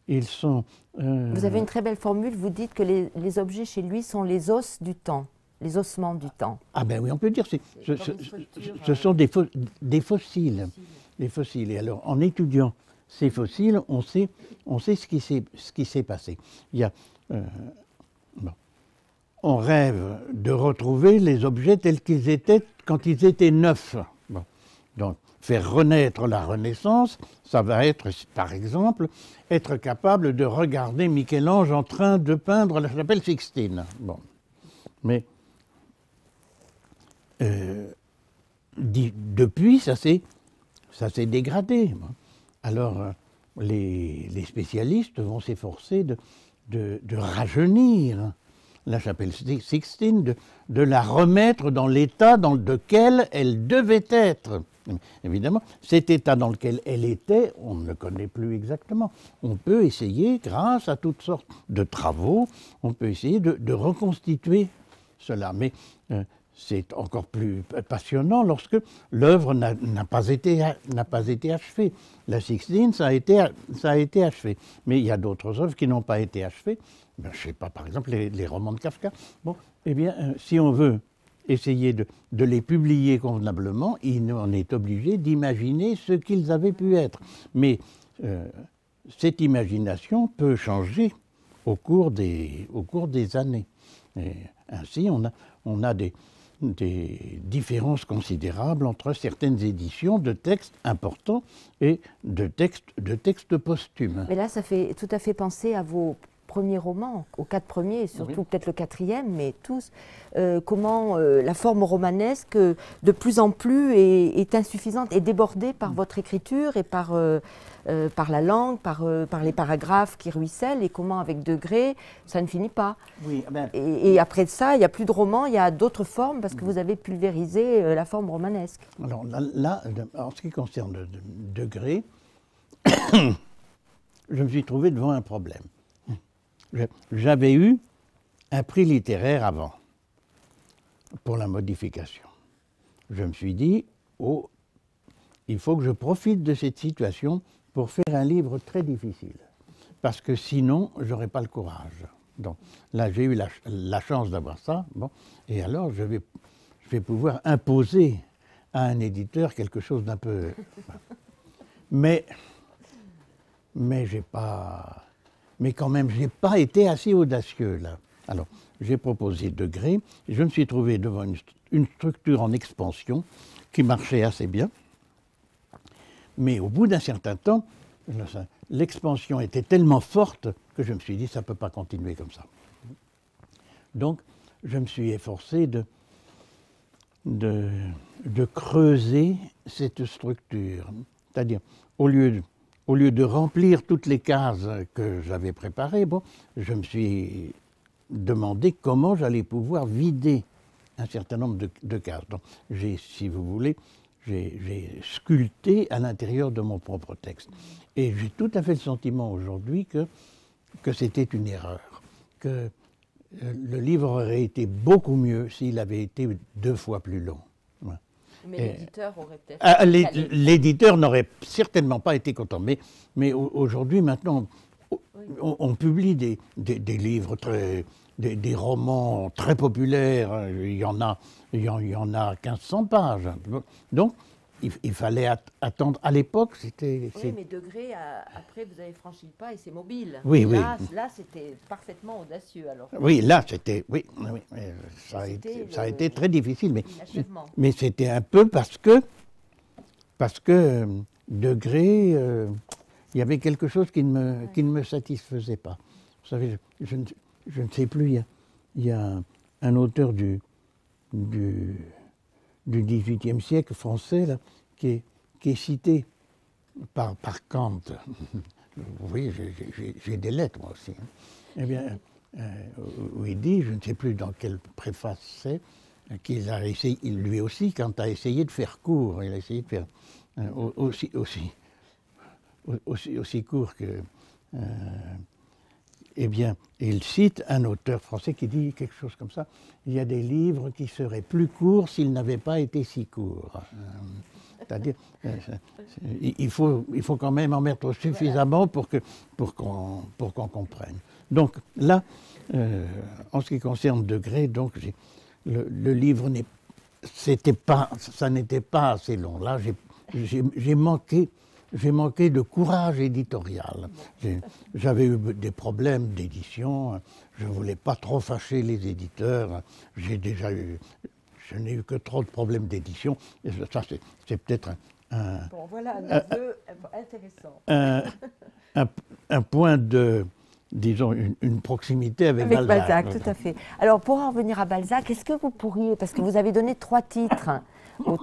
Ils sont... Vous avez une très belle formule, vous dites que les objets chez lui sont les os du temps, les ossements du temps. Ah ben oui, on peut dire, ce sont des fossiles. Des fossiles. Et alors, en étudiant ces fossiles, on sait ce qui s'est passé. Il y a... on rêve de retrouver les objets tels qu'ils étaient quand ils étaient neufs. Bon. Donc, faire renaître la Renaissance, ça va être, par exemple, être capable de regarder Michel-Ange en train de peindre la chapelle Sixtine. Bon. Mais depuis, ça s'est dégradé. Alors, les spécialistes vont s'efforcer de rajeunir la chapelle Sixtine, de la remettre dans l'état dans lequel elle devait être. Évidemment, cet état dans lequel elle était, on ne le connaît plus exactement. On peut essayer, grâce à toutes sortes de travaux, on peut essayer de reconstituer cela. Mais c'est encore plus passionnant lorsque l'œuvre n'a pas été achevée. La Sixtine, ça a été achevé. Mais il y a d'autres œuvres qui n'ont pas été achevées. Ben, je ne sais pas, par exemple, les romans de Kafka. Bon, eh bien, si on veut essayer de les publier convenablement, on est obligé d'imaginer ce qu'ils avaient pu être. Mais cette imagination peut changer au cours des années. Et ainsi, on a des différences considérables entre certaines éditions de textes importants et de textes posthumes. Mais là, ça fait tout à fait penser à vos premiers romans, aux 4 premiers, et surtout Oui. peut-être le 4e, mais tous, comment la forme romanesque, de plus en plus, est insuffisante, est débordée par votre écriture et par la langue, par les paragraphes qui ruissellent, et comment, avec Degré, ça ne finit pas. Oui, ben, Et après ça, il n'y a plus de romans, il y a d'autres formes, parce que vous avez pulvérisé la forme romanesque. alors là, en ce qui concerne Degré, je me suis trouvé devant un problème. J'avais eu un prix littéraire avant, pour la modification. Je me suis dit, oh, il faut que je profite de cette situation pour faire un livre très difficile, parce que sinon, je n'aurais pas le courage. Donc là, j'ai eu la chance d'avoir ça, bon, et alors je vais pouvoir imposer à un éditeur quelque chose d'un peu... Mais j'ai pas... Mais quand même, je n'ai pas été assez audacieux, là. Alors, j'ai proposé Degré, et je me suis trouvé devant une structure en expansion qui marchait assez bien. Mais au bout d'un certain temps, l'expansion était tellement forte que je me suis dit, ça ne peut pas continuer comme ça. Donc, je me suis efforcé de creuser cette structure. C'est-à-dire, au lieu de remplir toutes les cases que j'avais préparées, bon, je me suis demandé comment j'allais pouvoir vider un certain nombre de cases. Donc, si vous voulez, j'ai sculpté à l'intérieur de mon propre texte. Et j'ai tout à fait le sentiment aujourd'hui que c'était une erreur, que le livre aurait été beaucoup mieux s'il avait été 2 fois plus long. Ouais. Mais l'éditeur aurait peut-être... L'éditeur n'aurait certainement pas été content. Mais aujourd'hui, maintenant, on publie des livres, des romans très populaires. Il y en a 1500 pages. Donc, il fallait attendre. À l'époque, c'était... Oui, mais Degré, après, vous avez franchi le pas et c'est mobile. Oui, oui. Là, c'était parfaiement audacieux, alors. Oui, là, c'était... Oui, ça a été très difficile. Mais c'était un peu parce que Degré, il y avait quelque chose qui ne me satisfaisait pas. Vous savez, je ne sais plus, il y a un auteur du XVIIIe siècle français là, qui est cité par Kant. Oui, j'ai des lettres moi aussi. Hein. Eh bien, où il dit, je ne sais plus dans quelle préface c'est, qu'il a essayé, lui aussi, Kant a essayé de faire court. Il a essayé de faire aussi court que... eh bien, il cite un auteur français qui dit quelque chose comme ça. Il y a des livres qui seraient plus courts s'ils n'avaient pas été si courts. C'est-à-dire, il faut quand même en mettre suffisamment pour qu'on comprenne. Donc là, en ce qui concerne Degré, donc le livre ça n'était pas assez long. Là, j'ai manqué de courage éditorial. J'avais eu des problèmes d'édition, je ne voulais pas trop fâcher les éditeurs, je n'ai eu que trop de problèmes d'édition, et ça c'est peut-être bon, voilà un aveu intéressant. un point de, disons, une proximité avec Balzac. Tout à fait. Alors, pour en revenir à Balzac, est-ce que vous pourriez, parce que vous avez donné 3 titres aux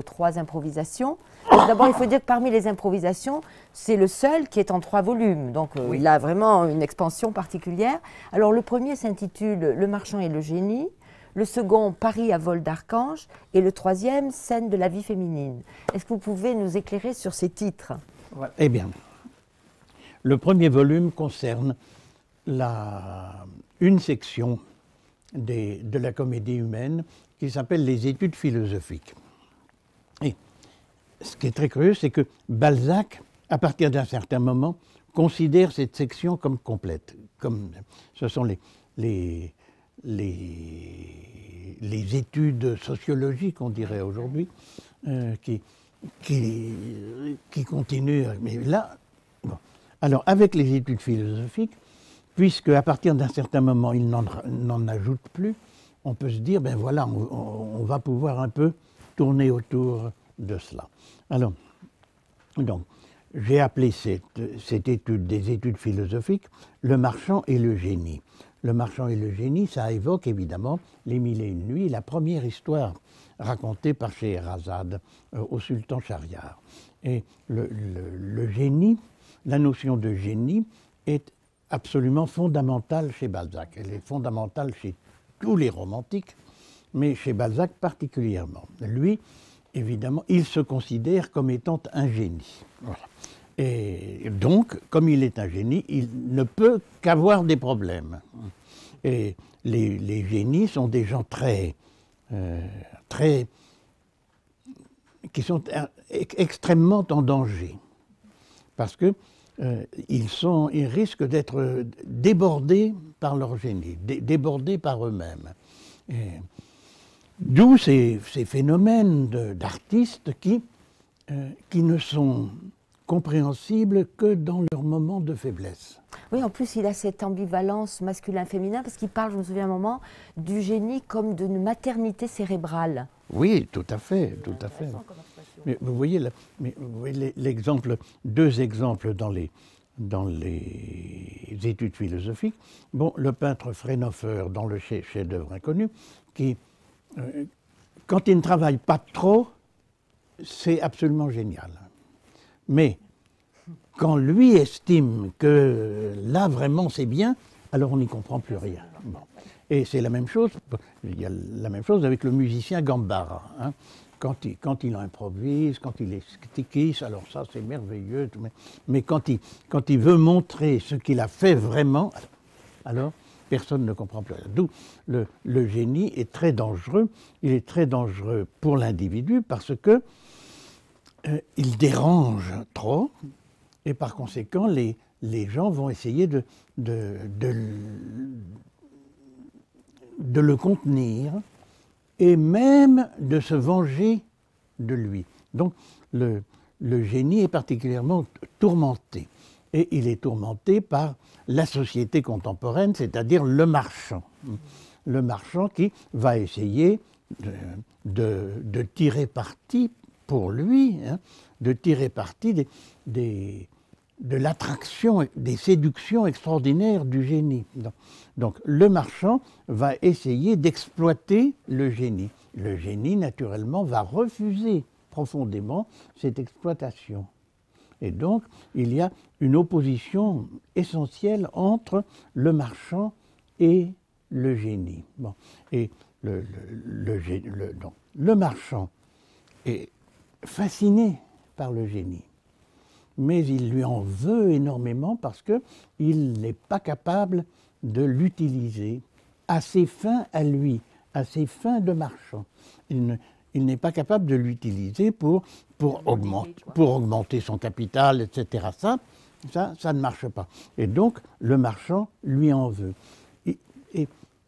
3 improvisations. D'abord, il faut dire que parmi les improvisations, c'est le seul qui est en 3 volumes. Donc, il a vraiment une expansion particulière. Alors, le premier s'intitule « Le marchand et le génie ». Le second, « Paris à vol d'archange ». Et le troisième, « Scène de la vie féminine ». Est-ce que vous pouvez nous éclairer sur ces titres? Eh bien, le premier volume concerne une section de la comédie humaine qui s'appelle les études philosophiques. Et ce qui est très curieux, c'est que Balzac, à partir d'un certain moment, considère cette section comme complète. Ce sont les études sociologiques, on dirait aujourd'hui, qui continuent. Mais là, bon. Alors, avec les études philosophiques, puisque à partir d'un certain moment, il n'en ajoute plus, on peut se dire, ben voilà, on va pouvoir un peu tourner autour de cela. Alors, donc, j'ai appelé cette étude des études philosophiques le marchand et le génie. Le marchand et le génie, ça évoque évidemment les Mille et une nuits, la première histoire racontée par Scheherazade au sultan Shahriar. Et le génie, la notion de génie est absolument fondamentale chez Balzac. Elle est fondamentale chez tous les romantiques, mais chez Balzac particulièrement. Lui, évidemment, il se considère comme étant un génie. Voilà. Et donc, comme il est un génie, il ne peut qu'avoir des problèmes. Et les génies sont des gens qui sont extrêmement en danger, parce que ils risquent d'être débordés par leur génie, débordés par eux-mêmes. D'où ces phénomènes d'artistes qui ne sont compréhensibles que dans leurs moments de faiblesse. Oui, en plus, il a cette ambivalence masculin-féminin, parce qu'il parle, je me souviens un moment, du génie comme d'une maternité cérébrale. Oui, tout à fait, tout à fait. Mais vous voyez, l'exemple, deux exemples dans les études philosophiques. Bon, le peintre Fraunhofer, dans le chef-d'œuvre inconnu, qui, quand il ne travaille pas trop, c'est absolument génial. Mais quand lui estime que là, vraiment, c'est bien, alors on n'y comprend plus rien. Bon. Et c'est la même chose, il y a la même chose avec le musicien Gambara. Hein. Quand il improvise, quand il esquisse, alors ça c'est merveilleux. Mais quand il veut montrer ce qu'il a fait vraiment, alors personne ne comprend plus rien. D'où le génie est très dangereux. Il est très dangereux pour l'individu parce que il dérange trop et par conséquent les gens vont essayer de le contenir et même de se venger de lui. Donc le génie est particulièrement tourmenté. Et il est tourmenté par la société contemporaine, c'est-à-dire le marchand. Le marchand qui va essayer de tirer parti pour lui, hein, de tirer parti de l'attraction, des séductions extraordinaires du génie. Donc le marchand va essayer d'exploiter le génie. Le génie, naturellement, va refuser profondément cette exploitation. Et donc, il y a une opposition essentielle entre le marchand et le génie. Bon. Et le marchand est fasciné par le génie, mais il lui en veut énormément parce qu'il n'est pas capable de l'utiliser à ses fins à lui, à ses fins de marchand. Il n'est pas capable de l'utiliser pour augmenter son capital, etc. Ça ne marche pas. Et donc, le marchand lui en veut. Et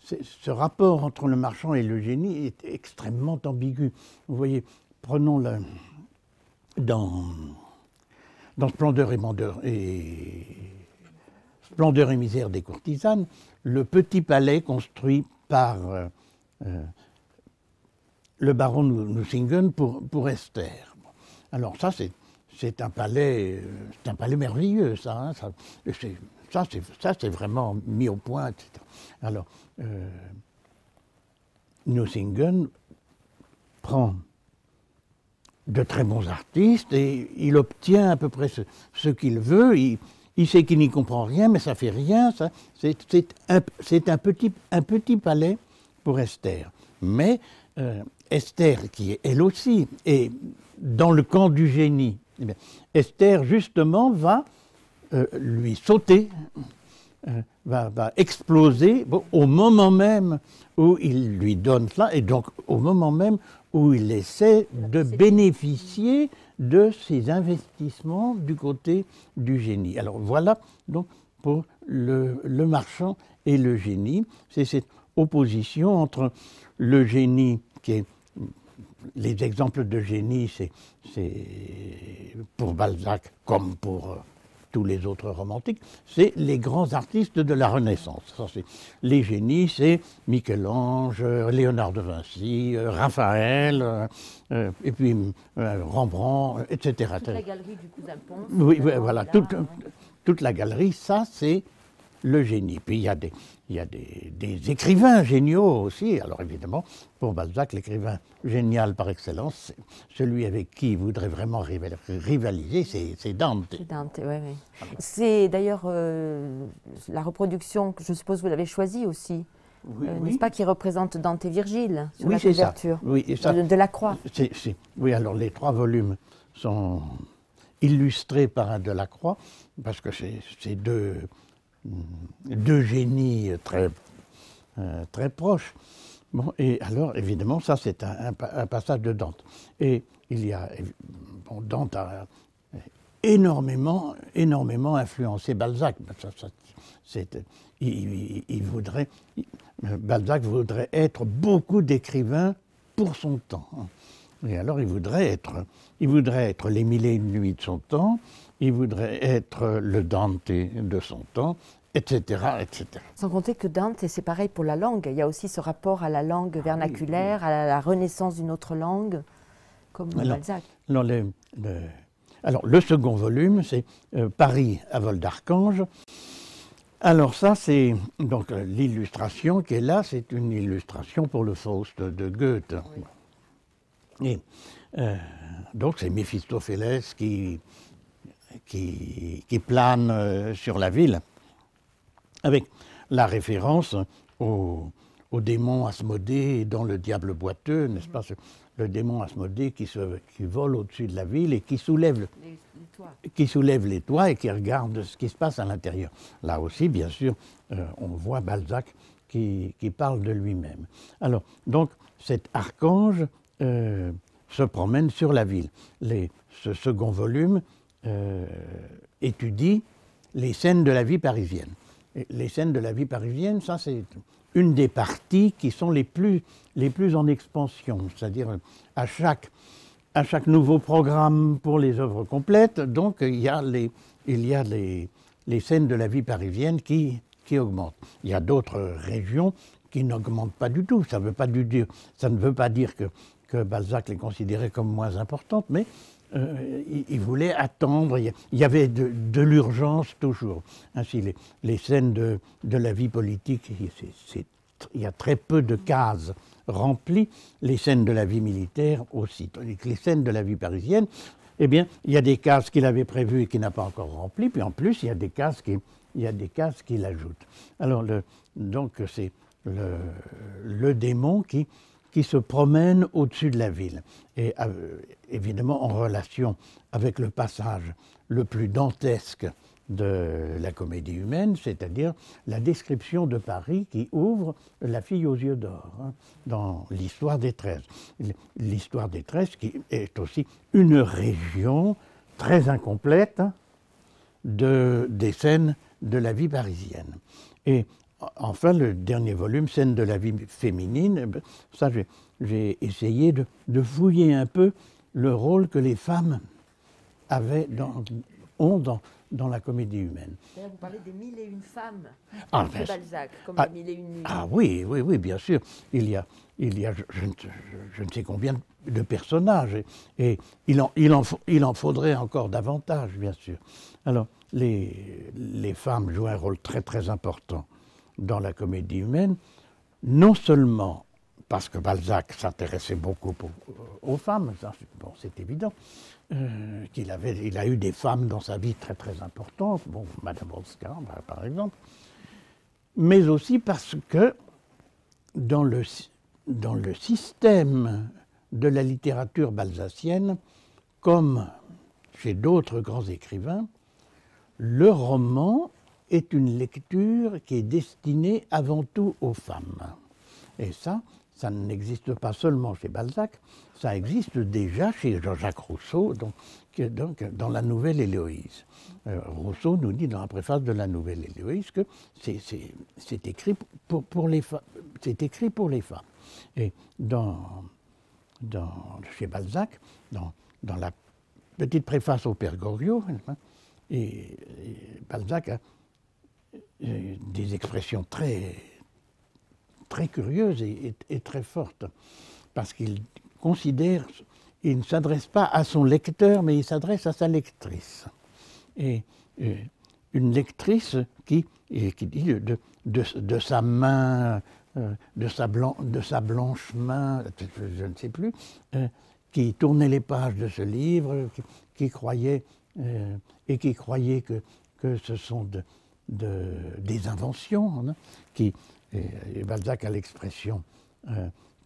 ce rapport entre le marchand et le génie est extrêmement ambigu. Vous voyez, prenons dans Splendeur et misère des courtisanes, le petit palais construit par le baron Nucingen pour Esther. Alors ça, c'est un palais merveilleux, ça. Hein, ça, c'est vraiment mis au point, etc. Alors, Nucingen prend de très bons artistes et il obtient à peu près ce qu'il veut. Il sait qu'il n'y comprend rien, mais ça fait rien. C'est un petit palais pour Esther. Mais Esther, qui est elle aussi est dans le camp du génie, eh bien, Esther justement va lui sauter, va exploser au moment même où il lui donne cela, et donc au moment même où il essaie de bénéficier de ses investissements du côté du génie. Alors voilà donc pour le marchand et le génie, c'est cette opposition entre le génie qui est... Les exemples de génie, c'est pour Balzac comme pour tous les autres romantiques, c'est les grands artistes de la Renaissance. Ça, les génies, c'est Michel-Ange, Léonard de Vinci, Raphaël, et puis Rembrandt, etc. Toute la galerie du cousin Pons. Oui, voilà, toute la galerie, ça c'est le génie. Puis il y a des écrivains géniaux aussi. Alors évidemment, pour Balzac, l'écrivain génial par excellence, celui avec qui il voudrait vraiment rivaliser, c'est Dante. C'est Dante, oui, oui. C'est d'ailleurs la reproduction, que je suppose vous l'avez choisie aussi, Oui, n'est-ce pas, qui représente Dante et Virgile sur oui, la c'est couverture ça. Oui, et ça, de la Croix. Oui, alors les 3 volumes sont illustrés par un Delacroix, parce que c'est deux génies très proches. Bon, et alors, évidemment, ça, c'est un passage de Dante. Et Dante a énormément influencé Balzac. Balzac voudrait être beaucoup d'écrivains pour son temps. Et alors, il voudrait être les 1001 nuits de son temps, il voudrait être le Dante de son temps, etc., etc. Sans compter que Dante, c'est pareil pour la langue. Il y a aussi ce rapport à la langue vernaculaire, à la renaissance d'une autre langue, comme Balzac. Alors, le second volume, c'est Paris à vol d'archange. Alors ça, c'est donc l'illustration qui est là, c'est une illustration pour le Faust de Goethe. Oui. Et donc c'est Méphistophélès qui plane sur la ville, avec la référence au démon Asmodée dans Le Diable boiteux, n'est-ce pas, le démon Asmodée qui vole au-dessus de la ville et qui soulève les toits et qui regarde ce qui se passe à l'intérieur. Là aussi, bien sûr, on voit Balzac qui parle de lui-même. Alors, donc, cet archange se promène sur la ville. Ce second volume étudie les scènes de la vie parisienne. Et les scènes de la vie parisienne, ça c'est une des parties qui sont les plus en expansion, c'est-à-dire à chaque nouveau programme pour les œuvres complètes, donc il y a les scènes de la vie parisienne qui augmentent. Il y a d'autres régions qui n'augmentent pas du tout. Ça ne veut pas dire que Balzac les considérait comme moins importantes, mais il voulait attendre. Il y avait de l'urgence toujours. Ainsi, les scènes de la vie politique, il y a très peu de cases remplies. Les scènes de la vie militaire aussi. Les scènes de la vie parisienne, eh bien, il y a des cases qu'il avait prévues et qu'il n'a pas encore remplies. Puis en plus, il y a des cases qu'il ajoute. Alors, donc, c'est le démon qui se promène au-dessus de la ville. Et évidemment en relation avec le passage le plus dantesque de la comédie humaine, c'est-à-dire la description de Paris qui ouvre La fille aux yeux d'or, dans l'Histoire des 13. L'Histoire des 13 qui est aussi une région très incomplète des scènes de la vie parisienne. Et enfin, le dernier volume, Scènes de la vie féminine, ça j'ai essayé de fouiller un peu le rôle que les femmes ont dans la comédie humaine. Vous parlez des 1001 femmes de Balzac, comme les 1001 nuits. Ah oui, bien sûr. Il y a je ne sais combien de personnages, et il en faudrait encore davantage, bien sûr. Alors, les femmes jouent un rôle très très important dans la comédie humaine, non seulement parce que Balzac s'intéressait beaucoup aux femmes, c'est évident, qu'il a eu des femmes dans sa vie très très importantes, Madame Oscar par exemple, mais aussi parce que dans le système de la littérature balzacienne, comme chez d'autres grands écrivains, le roman est une lecture qui est destinée avant tout aux femmes. Et ça n'existe pas seulement chez Balzac, ça existe déjà chez Jean-Jacques Rousseau, donc dans la Nouvelle Héloïse. Rousseau nous dit dans la préface de la Nouvelle Héloïse que c'est écrit pour les femmes. C'est écrit pour les femmes. Et chez Balzac, dans la petite préface au Père Goriot, et Balzac a des expressions très, très curieuses et très fortes, parce qu'il considère, il ne s'adresse pas à son lecteur, mais il s'adresse à sa lectrice. Et une lectrice qui dit de sa main, de sa blanche main, je ne sais plus, qui tournait les pages de ce livre, qui croyait que ce sont des inventions, hein, et Balzac a l'expression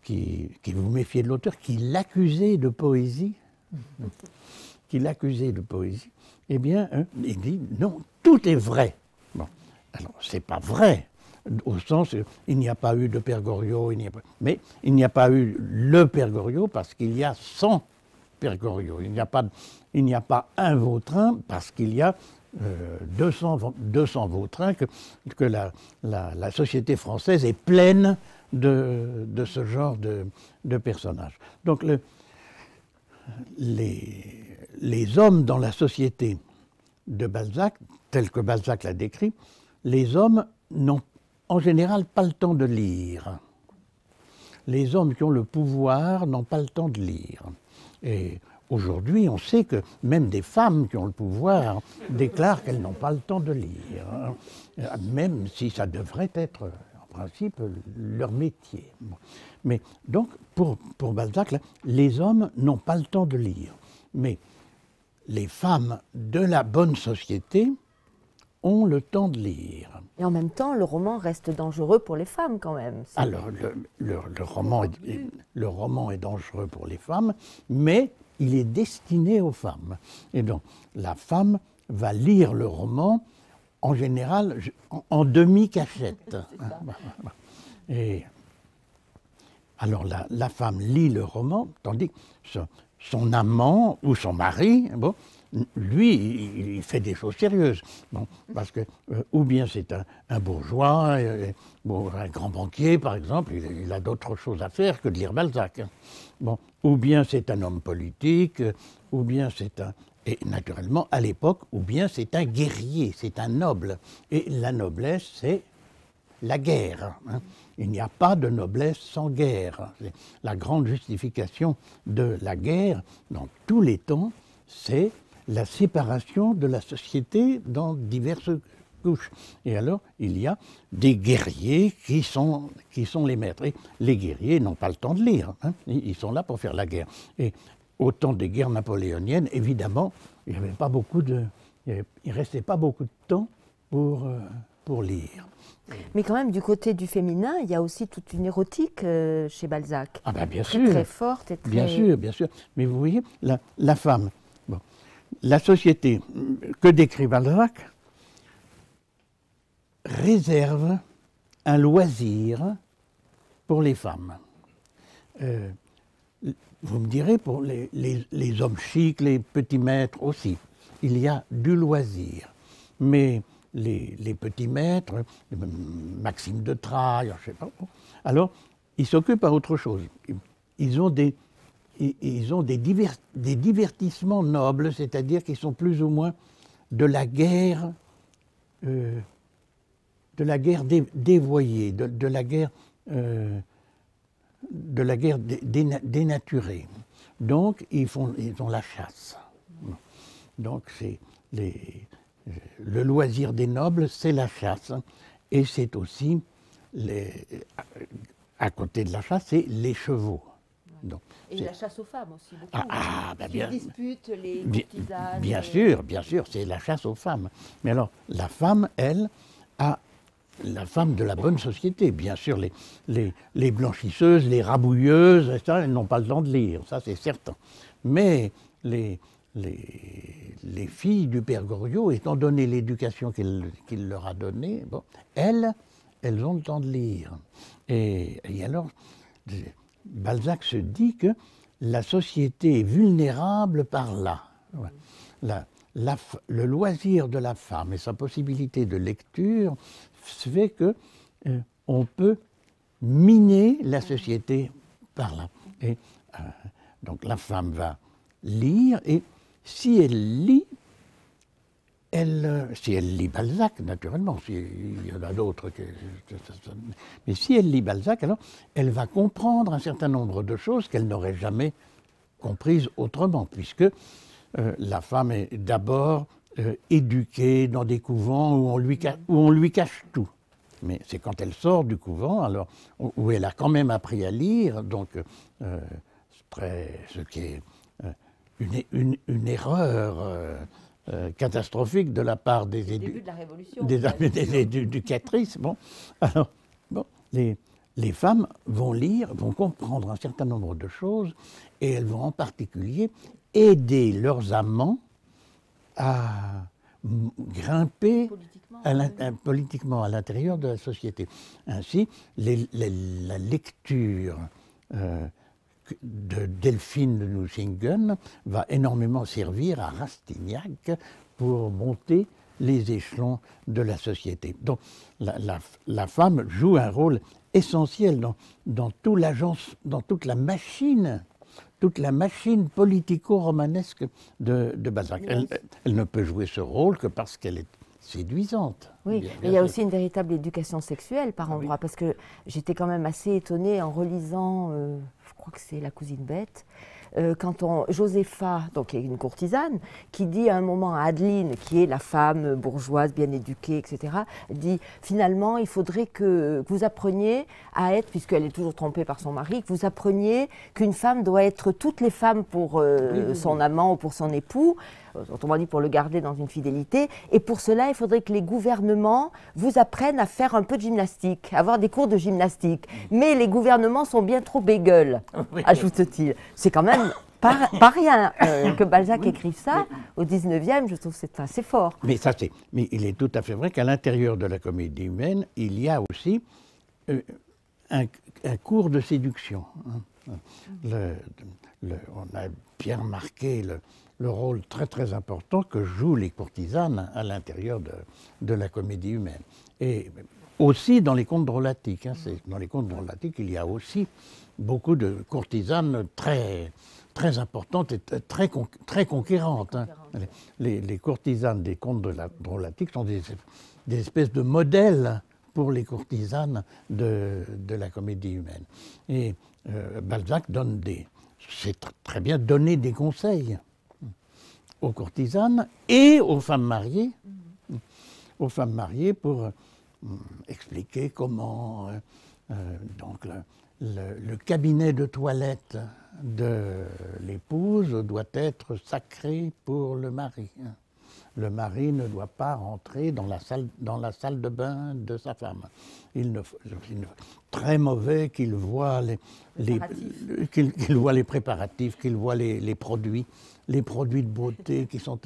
qui vous méfiait de l'auteur, qui l'accusait de poésie, eh bien, il dit non, tout est vrai. Bon, alors c'est pas vrai, au sens il n'y a pas eu de Père Goriot, mais il n'y a pas eu le Père Goriot parce qu'il y a 100 Père Goriot. Il n'y a pas un Vautrin parce qu'il y a 200 Vautrins, que la société française est pleine de ce genre de personnages. Donc les hommes dans la société de Balzac, tels que Balzac l'a décrit, les hommes n'ont en général pas le temps de lire. Les hommes qui ont le pouvoir n'ont pas le temps de lire. Et aujourd'hui, on sait que même des femmes qui ont le pouvoir déclarent qu'elles n'ont pas le temps de lire, hein, même si ça devrait être, en principe, leur métier. Mais donc, pour Balzac, là, les hommes n'ont pas le temps de lire. Mais les femmes de la bonne société ont le temps de lire. Et en même temps, le roman reste dangereux pour les femmes quand même. Alors, le roman est dangereux pour les femmes, mais il est destiné aux femmes. Et donc, la femme va lire le roman, en général, en demi-cachette. Et alors, la femme lit le roman, tandis que son amant ou son mari, bon, lui, il fait des choses sérieuses. Bon, parce que, ou bien c'est un bourgeois, un grand banquier, par exemple, il a d'autres choses à faire que de lire Balzac. Bon, ou bien c'est un homme politique, ou bien c'est et naturellement, à l'époque, ou bien c'est un guerrier, c'est un noble. Et la noblesse, c'est la guerre. Hein. Il n'y a pas de noblesse sans guerre. La grande justification de la guerre, dans tous les temps, c'est la séparation de la société dans diverses couches. Et alors, il y a des guerriers qui sont les maîtres. Et les guerriers n'ont pas le temps de lire. Hein. Ils sont là pour faire la guerre. Et au temps des guerres napoléoniennes, évidemment, il ne restait pas beaucoup de temps pour lire. Mais quand même, du côté du féminin, il y a aussi toute une érotique chez Balzac. Ah ben bien sûr. Très forte et très... Bien sûr, bien sûr. Mais vous voyez, la femme, bon, la société que décrit Balzac réserve un loisir pour les femmes. Vous me direz, pour les hommes chics, les petits maîtres aussi, il y a du loisir. Mais les petits maîtres, Maxime de Trailles, je ne sais pas, alors ils s'occupent à autre chose. Ils ont des divertissements nobles, c'est-à-dire qu'ils sont plus ou moins de la guerre dévoyée, de la guerre dénaturée. Donc ils ont la chasse. Donc c'est le loisir des nobles, c'est la chasse. Et c'est aussi, à côté de la chasse, c'est les chevaux. Donc, et la chasse aux femmes aussi, beaucoup. Bien, les disputes, les courtisanes. Bien sûr, c'est la chasse aux femmes. Mais alors, la femme, elle, la femme de la bonne société, bien sûr, les blanchisseuses, les rabouilleuses, etc., elles n'ont pas le temps de lire, ça c'est certain. Mais les filles du père Goriot, étant donné l'éducation qu'il leur a donnée, bon, elles ont le temps de lire. Et alors, Balzac se dit que la société est vulnérable par là. Le loisir de la femme et sa possibilité de lecture fait que on peut miner la société par là. Et donc la femme va lire, et si elle lit, si elle lit Balzac, naturellement, il y en a d'autres, mais si elle lit Balzac, alors elle va comprendre un certain nombre de choses qu'elle n'aurait jamais comprises autrement, puisque la femme est d'abord éduquée dans des couvents où on lui cache tout. Mais c'est quand elle sort du couvent, alors, où elle a quand même appris à lire, donc ce qui est une erreur catastrophique de la part des début de la Révolution, des éducatrices. Bon, alors, bon, les femmes vont lire, vont comprendre un certain nombre de choses, et elles vont en particulier aider leurs amants à grimper politiquement à l'intérieur de la société. Ainsi, la lecture de Delphine de Nucingen va énormément servir à Rastignac pour monter les échelons de la société. Donc la femme joue un rôle essentiel dans toute la machine politico-romanesque de Balzac. Elle ne peut jouer ce rôle que parce qu'elle est séduisante. Oui, mais il y a aussi une véritable éducation sexuelle par endroits, parce que j'étais quand même assez étonnée en relisant, je crois que c'est La cousine bête, quand Josépha, donc qui est une courtisane, qui dit à un moment à Adeline, qui est la femme bourgeoise, bien éduquée, etc., dit finalement il faudrait que vous appreniez à être, puisqu'elle est toujours trompée par son mari, que vous appreniez qu'une femme doit être toutes les femmes pour son amant ou pour son époux, autrement dit pour le garder dans une fidélité, et pour cela il faudrait que les gouvernements vous apprennent à faire un peu de gymnastique, avoir des cours de gymnastique. Mais les gouvernements sont bien trop bégueules, ajoute-t-il. C'est quand même pas rien que Balzac écrive ça au 19e, je trouve que c'est assez fort. Mais il est tout à fait vrai qu'à l'intérieur de la comédie humaine, il y a aussi un cours de séduction. On a bien remarqué le rôle très très important que jouent les courtisanes à l'intérieur de la comédie humaine. Et aussi dans les contes drôlatiques. Dans les contes drôlatiques, il y a aussi beaucoup de courtisanes très, très importantes et très conquérantes. Les courtisanes des contes drôlatiques sont des espèces de modèles pour les courtisanes de la comédie humaine. Et Balzac c'est très bien donner des conseils aux courtisanes et aux femmes mariées, pour expliquer comment donc le cabinet de toilette de l'épouse doit être sacré pour le mari. Le mari ne doit pas rentrer dans la salle de bain de sa femme. Il très mauvais qu'il voit qu'il voit les préparatifs, qu'il voit les produits de beauté qui sont...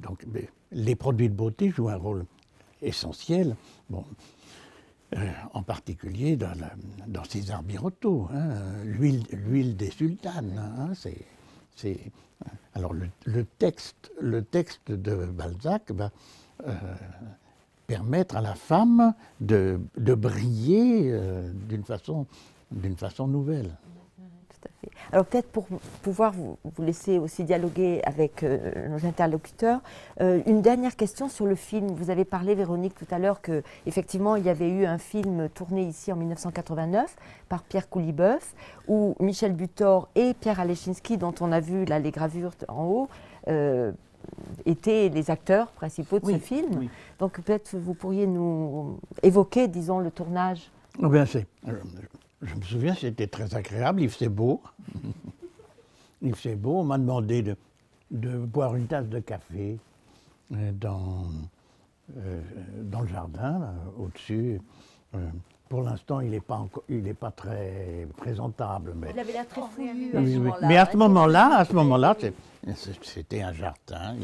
donc, les produits de beauté jouent un rôle essentiel, en particulier dans César Birotteau, l'huile des sultanes. Alors le texte de Balzac va permettre à la femme de briller d'une façon nouvelle. Tout à fait. Alors peut-être pour pouvoir vous laisser aussi dialoguer avec nos interlocuteurs, une dernière question sur le film. Vous avez parlé, Véronique, tout à l'heure qu'effectivement il y avait eu un film tourné ici en 1989 par Pierre Couliboeuf, où Michel Butor et Pierre Alechinski, dont on a vu là, les gravures en haut, étaient les acteurs principaux de ce film. Oui. Donc peut-être vous pourriez nous évoquer, disons, le tournage. Bien, je me souviens, c'était très agréable, il faisait beau. On m'a demandé de boire une tasse de café dans le jardin, là, au-dessus. Pour l'instant, il n'est pas très présentable. Mais... Il avait l'air très fouillu à ce moment-là. Mais à ce moment-là, c'était un jardin.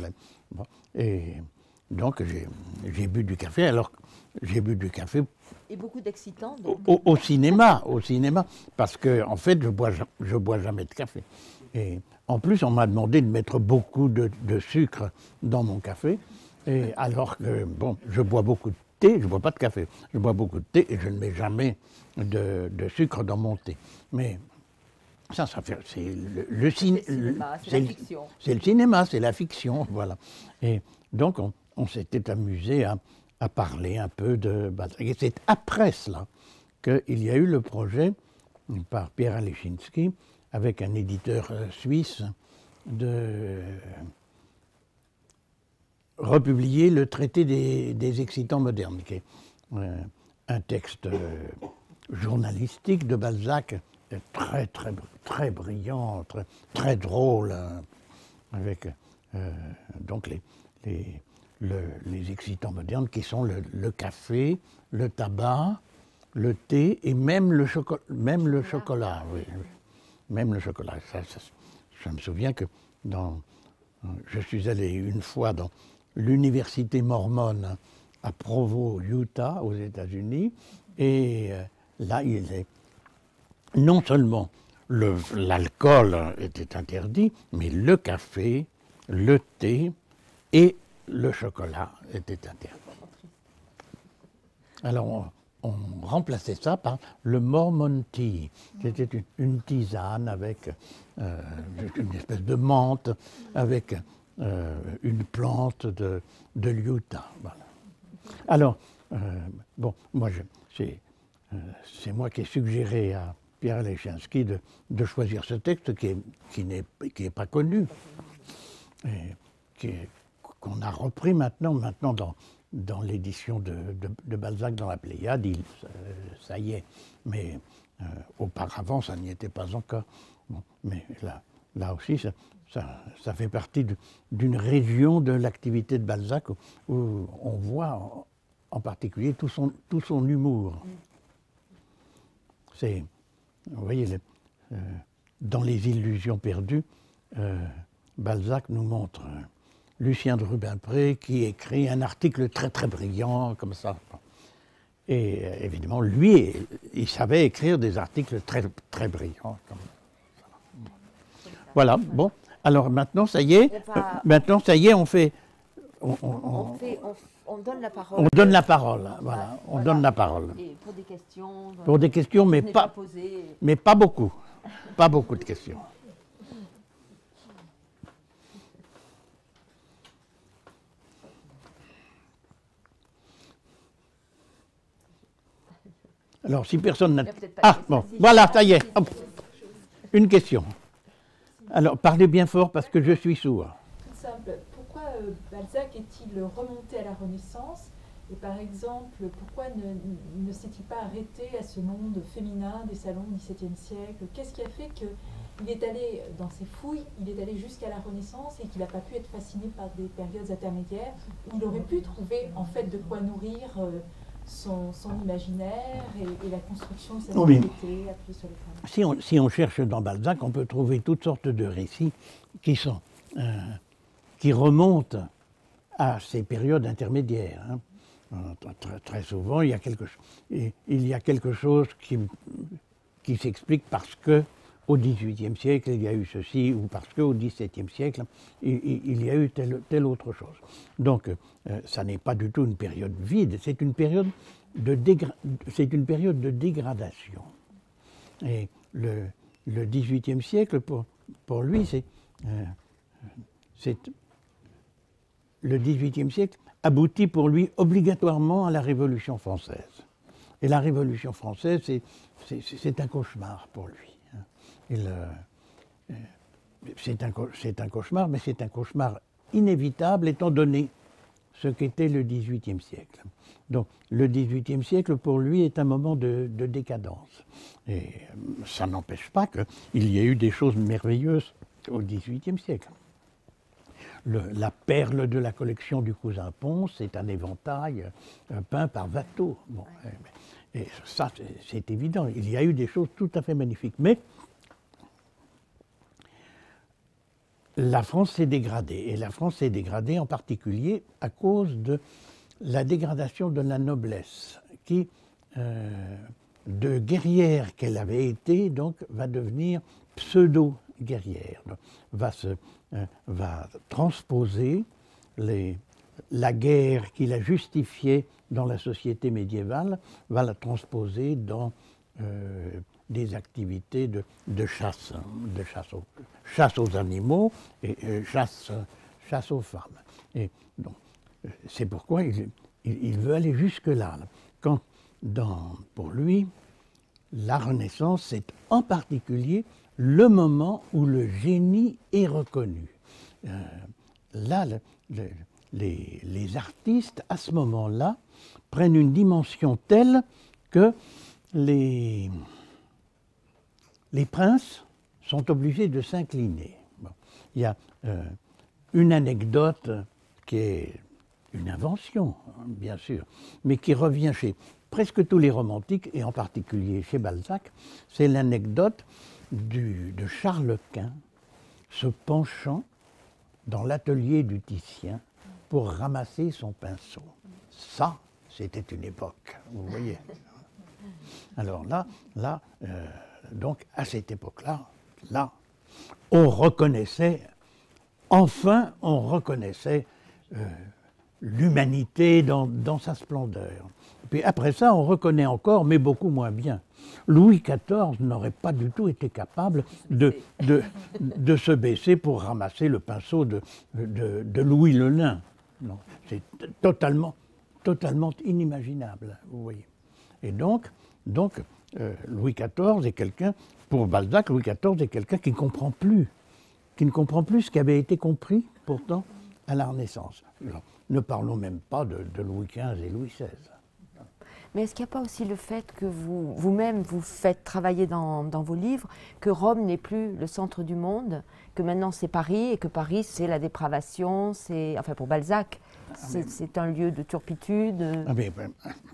Et donc, j'ai bu du café. Alors, j'ai bu du café... Et beaucoup d'excitants. Au cinéma, parce que en fait, je bois jamais de café. Et en plus, on m'a demandé de mettre beaucoup de sucre dans mon café. Et alors que, je bois beaucoup de thé, je ne bois pas de café. Je bois beaucoup de thé et je ne mets jamais de sucre dans mon thé. Mais C'est le cinéma, c'est la fiction. C'est le cinéma, c'est la fiction, voilà. Et donc, on s'était amusé à parler un peu de Balzac. Et c'est après cela qu'il y a eu le projet par Pierre Alechinsky, avec un éditeur suisse, de republier le traité des excitants modernes, qui est un texte journalistique de Balzac, très brillant, très drôle, avec donc les excitants modernes qui sont le café, le tabac, le thé et même le chocolat. Oui. Même le chocolat. Je me souviens que je suis allé une fois dans l'université mormone à Provo, Utah, aux États-Unis, et là, non seulement l'alcool était interdit, mais le café, le thé et le chocolat étaient interdits. Alors, on remplaçait ça par le Mormon Tea. C'était une tisane avec une espèce de menthe, avec une plante de l'Utah. Voilà. Alors, bon, moi, c'est moi qui ai suggéré à Pierre Alechinsky de choisir ce texte qui n'est pas connu, et qu'on a repris maintenant dans l'édition de Balzac dans la Pléiade, ça y est. Mais auparavant, ça n'y était pas encore. Bon, mais là aussi, ça fait partie d'une région de l'activité de Balzac où on voit en particulier tout son humour. Vous voyez, dans Les Illusions perdues, Balzac nous montre Lucien de Rubempré qui écrit un article très brillant comme ça. Et évidemment, lui, il savait écrire des articles très brillants. Comme ça. Voilà, bon. Alors maintenant, ça y est, on fait... On donne la parole. On donne la parole, voilà. On donne la parole. Et pour des questions... Pour des questions, mais pas beaucoup. Pas beaucoup de questions. Alors, si personne n'a... Ah, bon, voilà, ça y est. Hop. Une question. Alors, parlez bien fort parce que je suis sourd. Tout simple. Pourquoi Balzac est-il remonté à la Renaissance? Et par exemple, pourquoi ne s'est-il pas arrêté à ce monde féminin des salons du XVIIe siècle? Qu'est-ce qui a fait qu'il est allé, dans ses fouilles, il est allé jusqu'à la Renaissance et qu'il n'a pas pu être fasciné par des périodes intermédiaires où il aurait pu trouver en fait de quoi nourrir son imaginaire et la construction de sa société appuyée sur les femmes. Si on cherche dans Balzac, on peut trouver toutes sortes de récits qui remontent à ces périodes intermédiaires. Hein. Très souvent, il y a quelque chose qui s'explique parce que au XVIIIe siècle, il y a eu ceci, ou parce qu'au XVIIe siècle, il y a eu telle autre chose. Donc, ça n'est pas du tout une période vide, c'est une période de dégradation. Et le XVIIIe siècle, pour lui, le XVIIIe siècle aboutit pour lui obligatoirement à la Révolution française. Et la Révolution française, c'est un cauchemar pour lui. C'est un cauchemar, mais c'est un cauchemar inévitable étant donné ce qu'était le XVIIIe siècle. Donc le XVIIIe siècle, pour lui, est un moment de décadence. Et ça n'empêche pas qu'il y ait eu des choses merveilleuses au XVIIIe siècle. La perle de la collection du cousin Pons, c'est un éventail peint par Watteau. Bon, et ça, c'est évident. Il y a eu des choses tout à fait magnifiques. Mais la France s'est dégradée. Et la France s'est dégradée en particulier à cause de la dégradation de la noblesse, qui, de guerrière qu'elle avait été, donc, va devenir pseudo-guerrière. Va transposer la guerre qu'il a justifiée dans la société médiévale, va la transposer dans des activités de chasse, chasse aux animaux et chasse aux femmes. Et donc, c'est pourquoi il veut aller jusque-là. Quand, pour lui, la Renaissance, c'est en particulier le moment où le génie est reconnu. Là, les artistes, à ce moment-là, prennent une dimension telle que les princes sont obligés de s'incliner. Bon. Il y a une anecdote qui est une invention, hein, bien sûr, mais qui revient chez presque tous les romantiques, et en particulier chez Balzac. C'est l'anecdote de Charles Quint se penchant dans l'atelier du Titien pour ramasser son pinceau. Ça, c'était une époque, vous voyez. Alors là, donc à cette époque-là, on reconnaissait, enfin on reconnaissait l'humanité dans sa splendeur. Puis après ça, on reconnaît encore, mais beaucoup moins bien. Louis XIV n'aurait pas du tout été capable de se baisser pour ramasser le pinceau de Louis le Nain. Non, c'est totalement inimaginable, vous voyez. Et donc Louis XIV est quelqu'un, pour Balzac, Louis XIV est quelqu'un qui ne comprend plus ce qui avait été compris, pourtant, à la Renaissance. Alors, ne parlons même pas de Louis XV et Louis XVI. Mais est-ce qu'il n'y a pas aussi le fait que vous-même vous faites travailler dans vos livres, que Rome n'est plus le centre du monde, que maintenant c'est Paris, et que Paris c'est la dépravation, enfin pour Balzac, c'est un lieu de turpitude. Ah mais,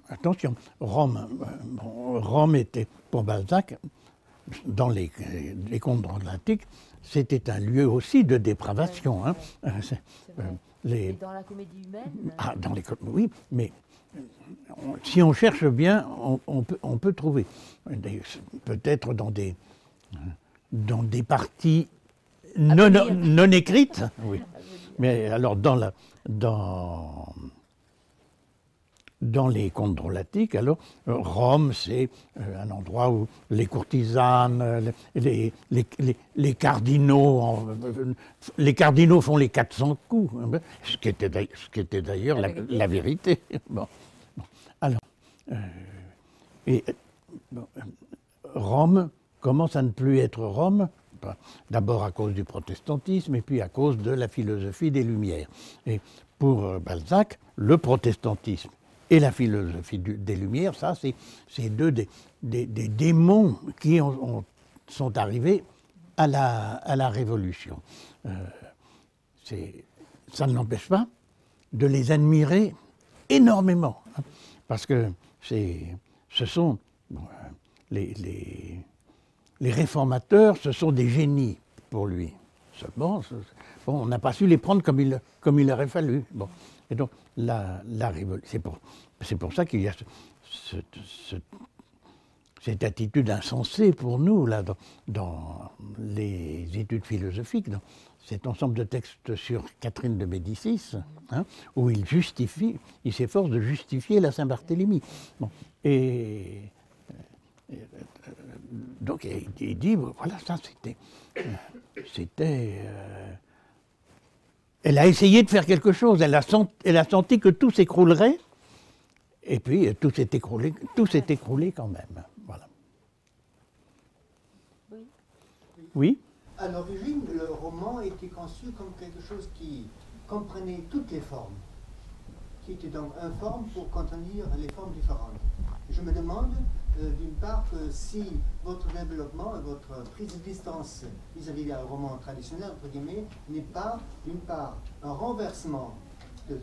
attention, Rome était pour Balzac, dans les contes drôlatiques, c'était un lieu aussi de dépravation. Hein. Et dans la comédie humaine oui, mais si on cherche bien, on peut trouver. Peut-être dans des parties non écrites, oui. Mais alors dans les contes drôlatiques, alors Rome, c'est un endroit où les courtisanes, les cardinaux, les cardinaux font les 400 coups, ce qui était d'ailleurs la vérité. Bon. Alors, Rome commence à ne plus être Rome, d'abord à cause du protestantisme et puis à cause de la philosophie des Lumières. Et pour Balzac, le protestantisme et la philosophie des Lumières, ça, c'est deux des démons qui sont arrivés à la Révolution. Ça ne l'empêche pas de les admirer énormément, hein, parce que ce sont les réformateurs, ce sont des génies pour lui. Seulement, on n'a pas su les prendre comme il aurait fallu. Bon. Et donc, la révolution, c'est pour ça qu'il y a cette attitude insensée pour nous, là, dans les études philosophiques, dans cet ensemble de textes sur Catherine de Médicis, hein, où il s'efforce de justifier la Saint-Barthélemy. Bon. Et donc, il dit, voilà, ça, c'était elle a essayé de faire quelque chose, elle a senti que tout s'écroulerait, et puis tout s'est écroulé quand même. Voilà. Oui. À l'origine, le roman était conçu comme quelque chose qui comprenait toutes les formes, qui était donc informe pour contenir les formes différentes. Je me demande, d'une part, que si votre développement, votre prise de distance vis-à-vis d'un roman traditionnel, entre guillemets, n'est pas, d'une part, un renversement de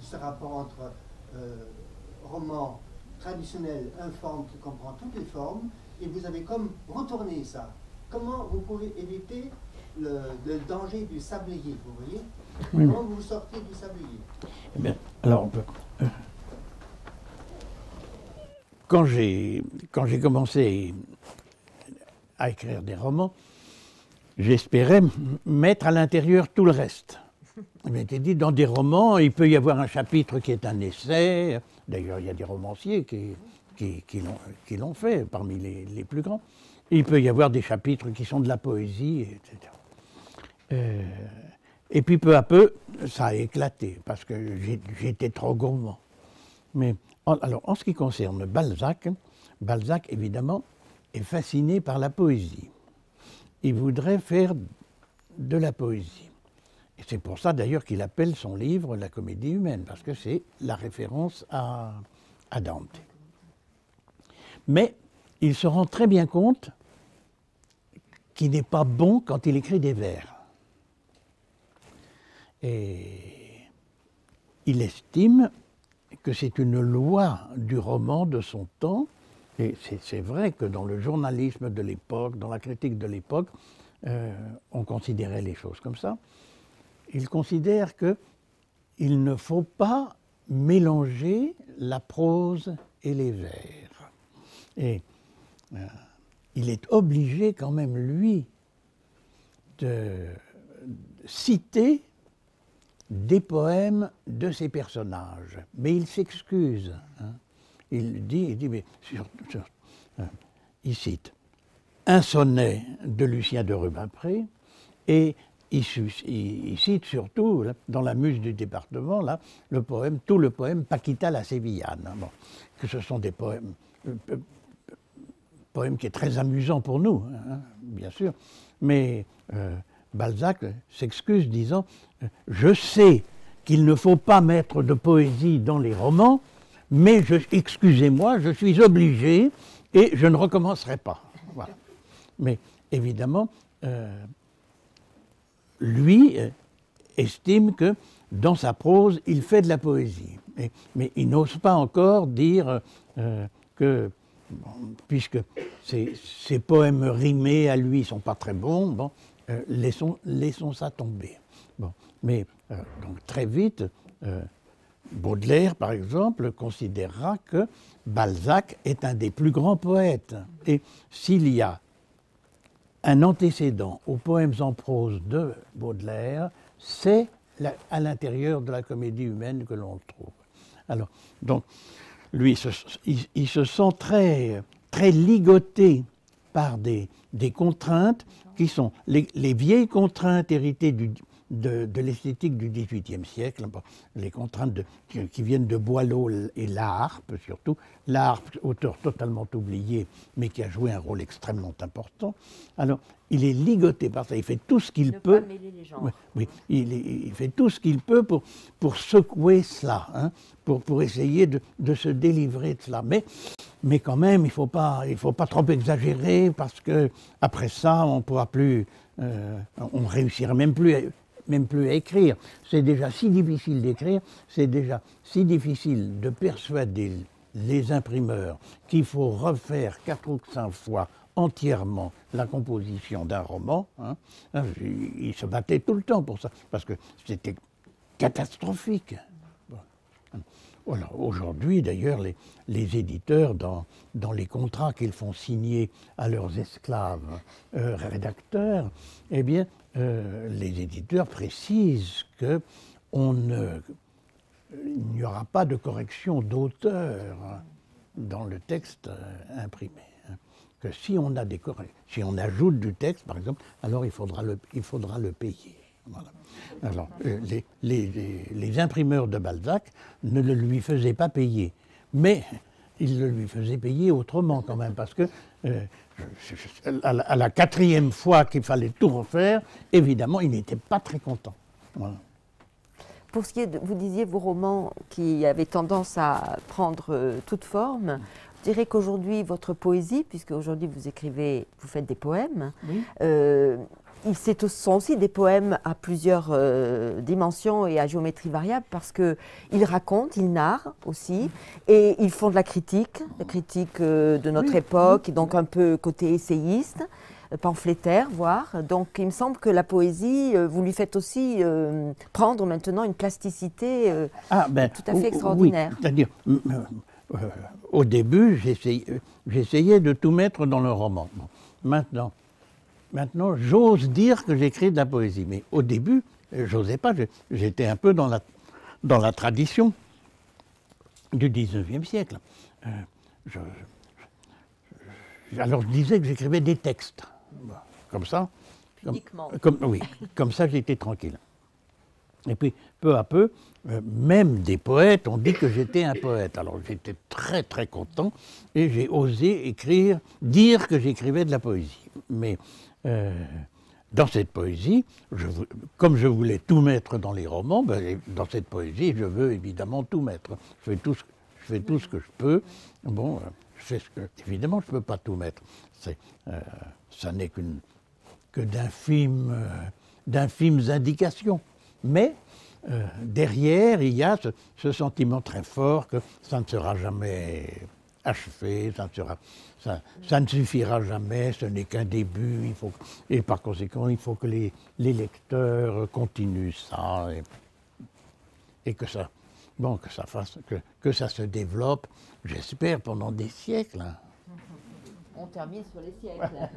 ce rapport entre roman traditionnel, informe, qui comprend toutes les formes, et vous avez comme retourné ça. Comment vous pouvez éviter le danger du sablier, vous voyez? Oui. Comment vous sortez du sablier? Eh bien, alors, quand j'ai commencé à écrire des romans, j'espérais mettre à l'intérieur tout le reste. Il m'était dit, dans des romans, il peut y avoir un chapitre qui est un essai. D'ailleurs, il y a des romanciers qui l'ont fait, parmi les plus grands. Il peut y avoir des chapitres qui sont de la poésie, etc. Et puis peu à peu, ça a éclaté, parce que j'étais trop gourmand. Mais alors, en ce qui concerne Balzac, Balzac, évidemment, est fasciné par la poésie. Il voudrait faire de la poésie. Et c'est pour ça, d'ailleurs, qu'il appelle son livre La Comédie humaine, parce que c'est la référence à Dante. Mais il se rend très bien compte qu'il n'est pas bon quand il écrit des vers. Et il estime que c'est une loi du roman de son temps, et c'est vrai que dans le journalisme de l'époque, dans la critique de l'époque, on considérait les choses comme ça. Il considère qu'il ne faut pas mélanger la prose et les vers. Et il est obligé quand même, lui, de citer des poèmes de ses personnages. Mais il s'excuse. Hein. Il dit mais il cite un sonnet de Lucien de Rubempré et il cite surtout, là, dans la Muse du département, là, tout le poème Paquita la Sévillane. Bon, que ce sont des poèmes qui est très amusant pour nous, hein, bien sûr, mais Balzac s'excuse disant « Je sais qu'il ne faut pas mettre de poésie dans les romans, mais excusez-moi, je suis obligé et je ne recommencerai pas. » Voilà. Mais évidemment, lui estime que dans sa prose, il fait de la poésie. Mais il n'ose pas encore dire que, bon, puisque ces poèmes rimés à lui ne sont pas très bons, bon, laissons ça tomber. Bon. Mais donc très vite, Baudelaire, par exemple, considérera que Balzac est un des plus grands poètes. Et s'il y a un antécédent aux poèmes en prose de Baudelaire, c'est à l'intérieur de la Comédie humaine que l'on le trouve. Alors, donc, lui, il se sent très, très ligoté par des contraintes qui sont les vieilles contraintes héritées de l'esthétique du XVIIIe siècle, les contraintes qui viennent de Boileau et la harpe surtout. La harpe, auteur totalement oublié, mais qui a joué un rôle extrêmement important. Alors, il est ligoté par ça, il fait tout ce qu'il peut. Ne pas mêler les genres. Oui, il fait tout ce qu'il peut pour secouer cela, hein, pour essayer de se délivrer de cela. Mais quand même, il faut pas trop exagérer, parce que après ça, on pourra plus, on réussira même plus à écrire. C'est déjà si difficile d'écrire, c'est déjà si difficile de persuader les imprimeurs qu'il faut refaire 4 ou 5 fois entièrement la composition d'un roman. Hein. Ils se battaient tout le temps pour ça, parce que c'était catastrophique. Bon. Alors, aujourd'hui, d'ailleurs, les éditeurs, dans les contrats qu'ils font signer à leurs esclaves rédacteurs, eh bien, les éditeurs précisent qu'il n'y aura pas de correction d'auteur dans le texte imprimé. Hein. Que si on a si on ajoute du texte, par exemple, alors il faudra le payer. Voilà. Alors, les imprimeurs de Balzac ne le lui faisaient pas payer, mais ils le lui faisaient payer autrement quand même, parce que à la 4e fois qu'il fallait tout refaire, évidemment, il n'était pas très content. Voilà. Pour ce qui est, vous disiez vos romans qui avaient tendance à prendre toute forme, je dirais qu'aujourd'hui, votre poésie, puisque aujourd'hui vous faites des poèmes, oui. Ce sont aussi des poèmes à plusieurs dimensions et à géométrie variable, parce qu'ils racontent, ils narrent aussi, et ils font de la critique de notre époque, et donc un peu côté essayiste, pamphlétaire, voire. Donc il me semble que la poésie, vous lui faites aussi prendre maintenant une plasticité tout à fait extraordinaire. Oui, c'est-à-dire, au début, j'essayais de tout mettre dans le roman. Bon, Maintenant, j'ose dire que j'écris de la poésie, mais au début, j'osais pas. J'étais un peu dans la tradition du XIXe siècle. alors je disais que j'écrivais des textes, comme ça. Pudiquement. Oui, comme ça j'étais tranquille. Et puis, peu à peu, même des poètes ont dit que j'étais un poète. Alors j'étais très très content et j'ai osé dire que j'écrivais de la poésie. Mais dans cette poésie, comme je voulais tout mettre dans les romans, dans cette poésie, je veux évidemment tout mettre. Je fais tout ce que je peux. Bon, évidemment, je ne peux pas tout mettre. Ça n'est que d'infimes indications. Mais derrière, il y a ce sentiment très fort que ça ne sera jamais achevé, ça ne suffira jamais, ce n'est qu'un début, et par conséquent, il faut que les lecteurs continuent ça, et que ça se développe, j'espère, pendant des siècles. On termine sur les siècles.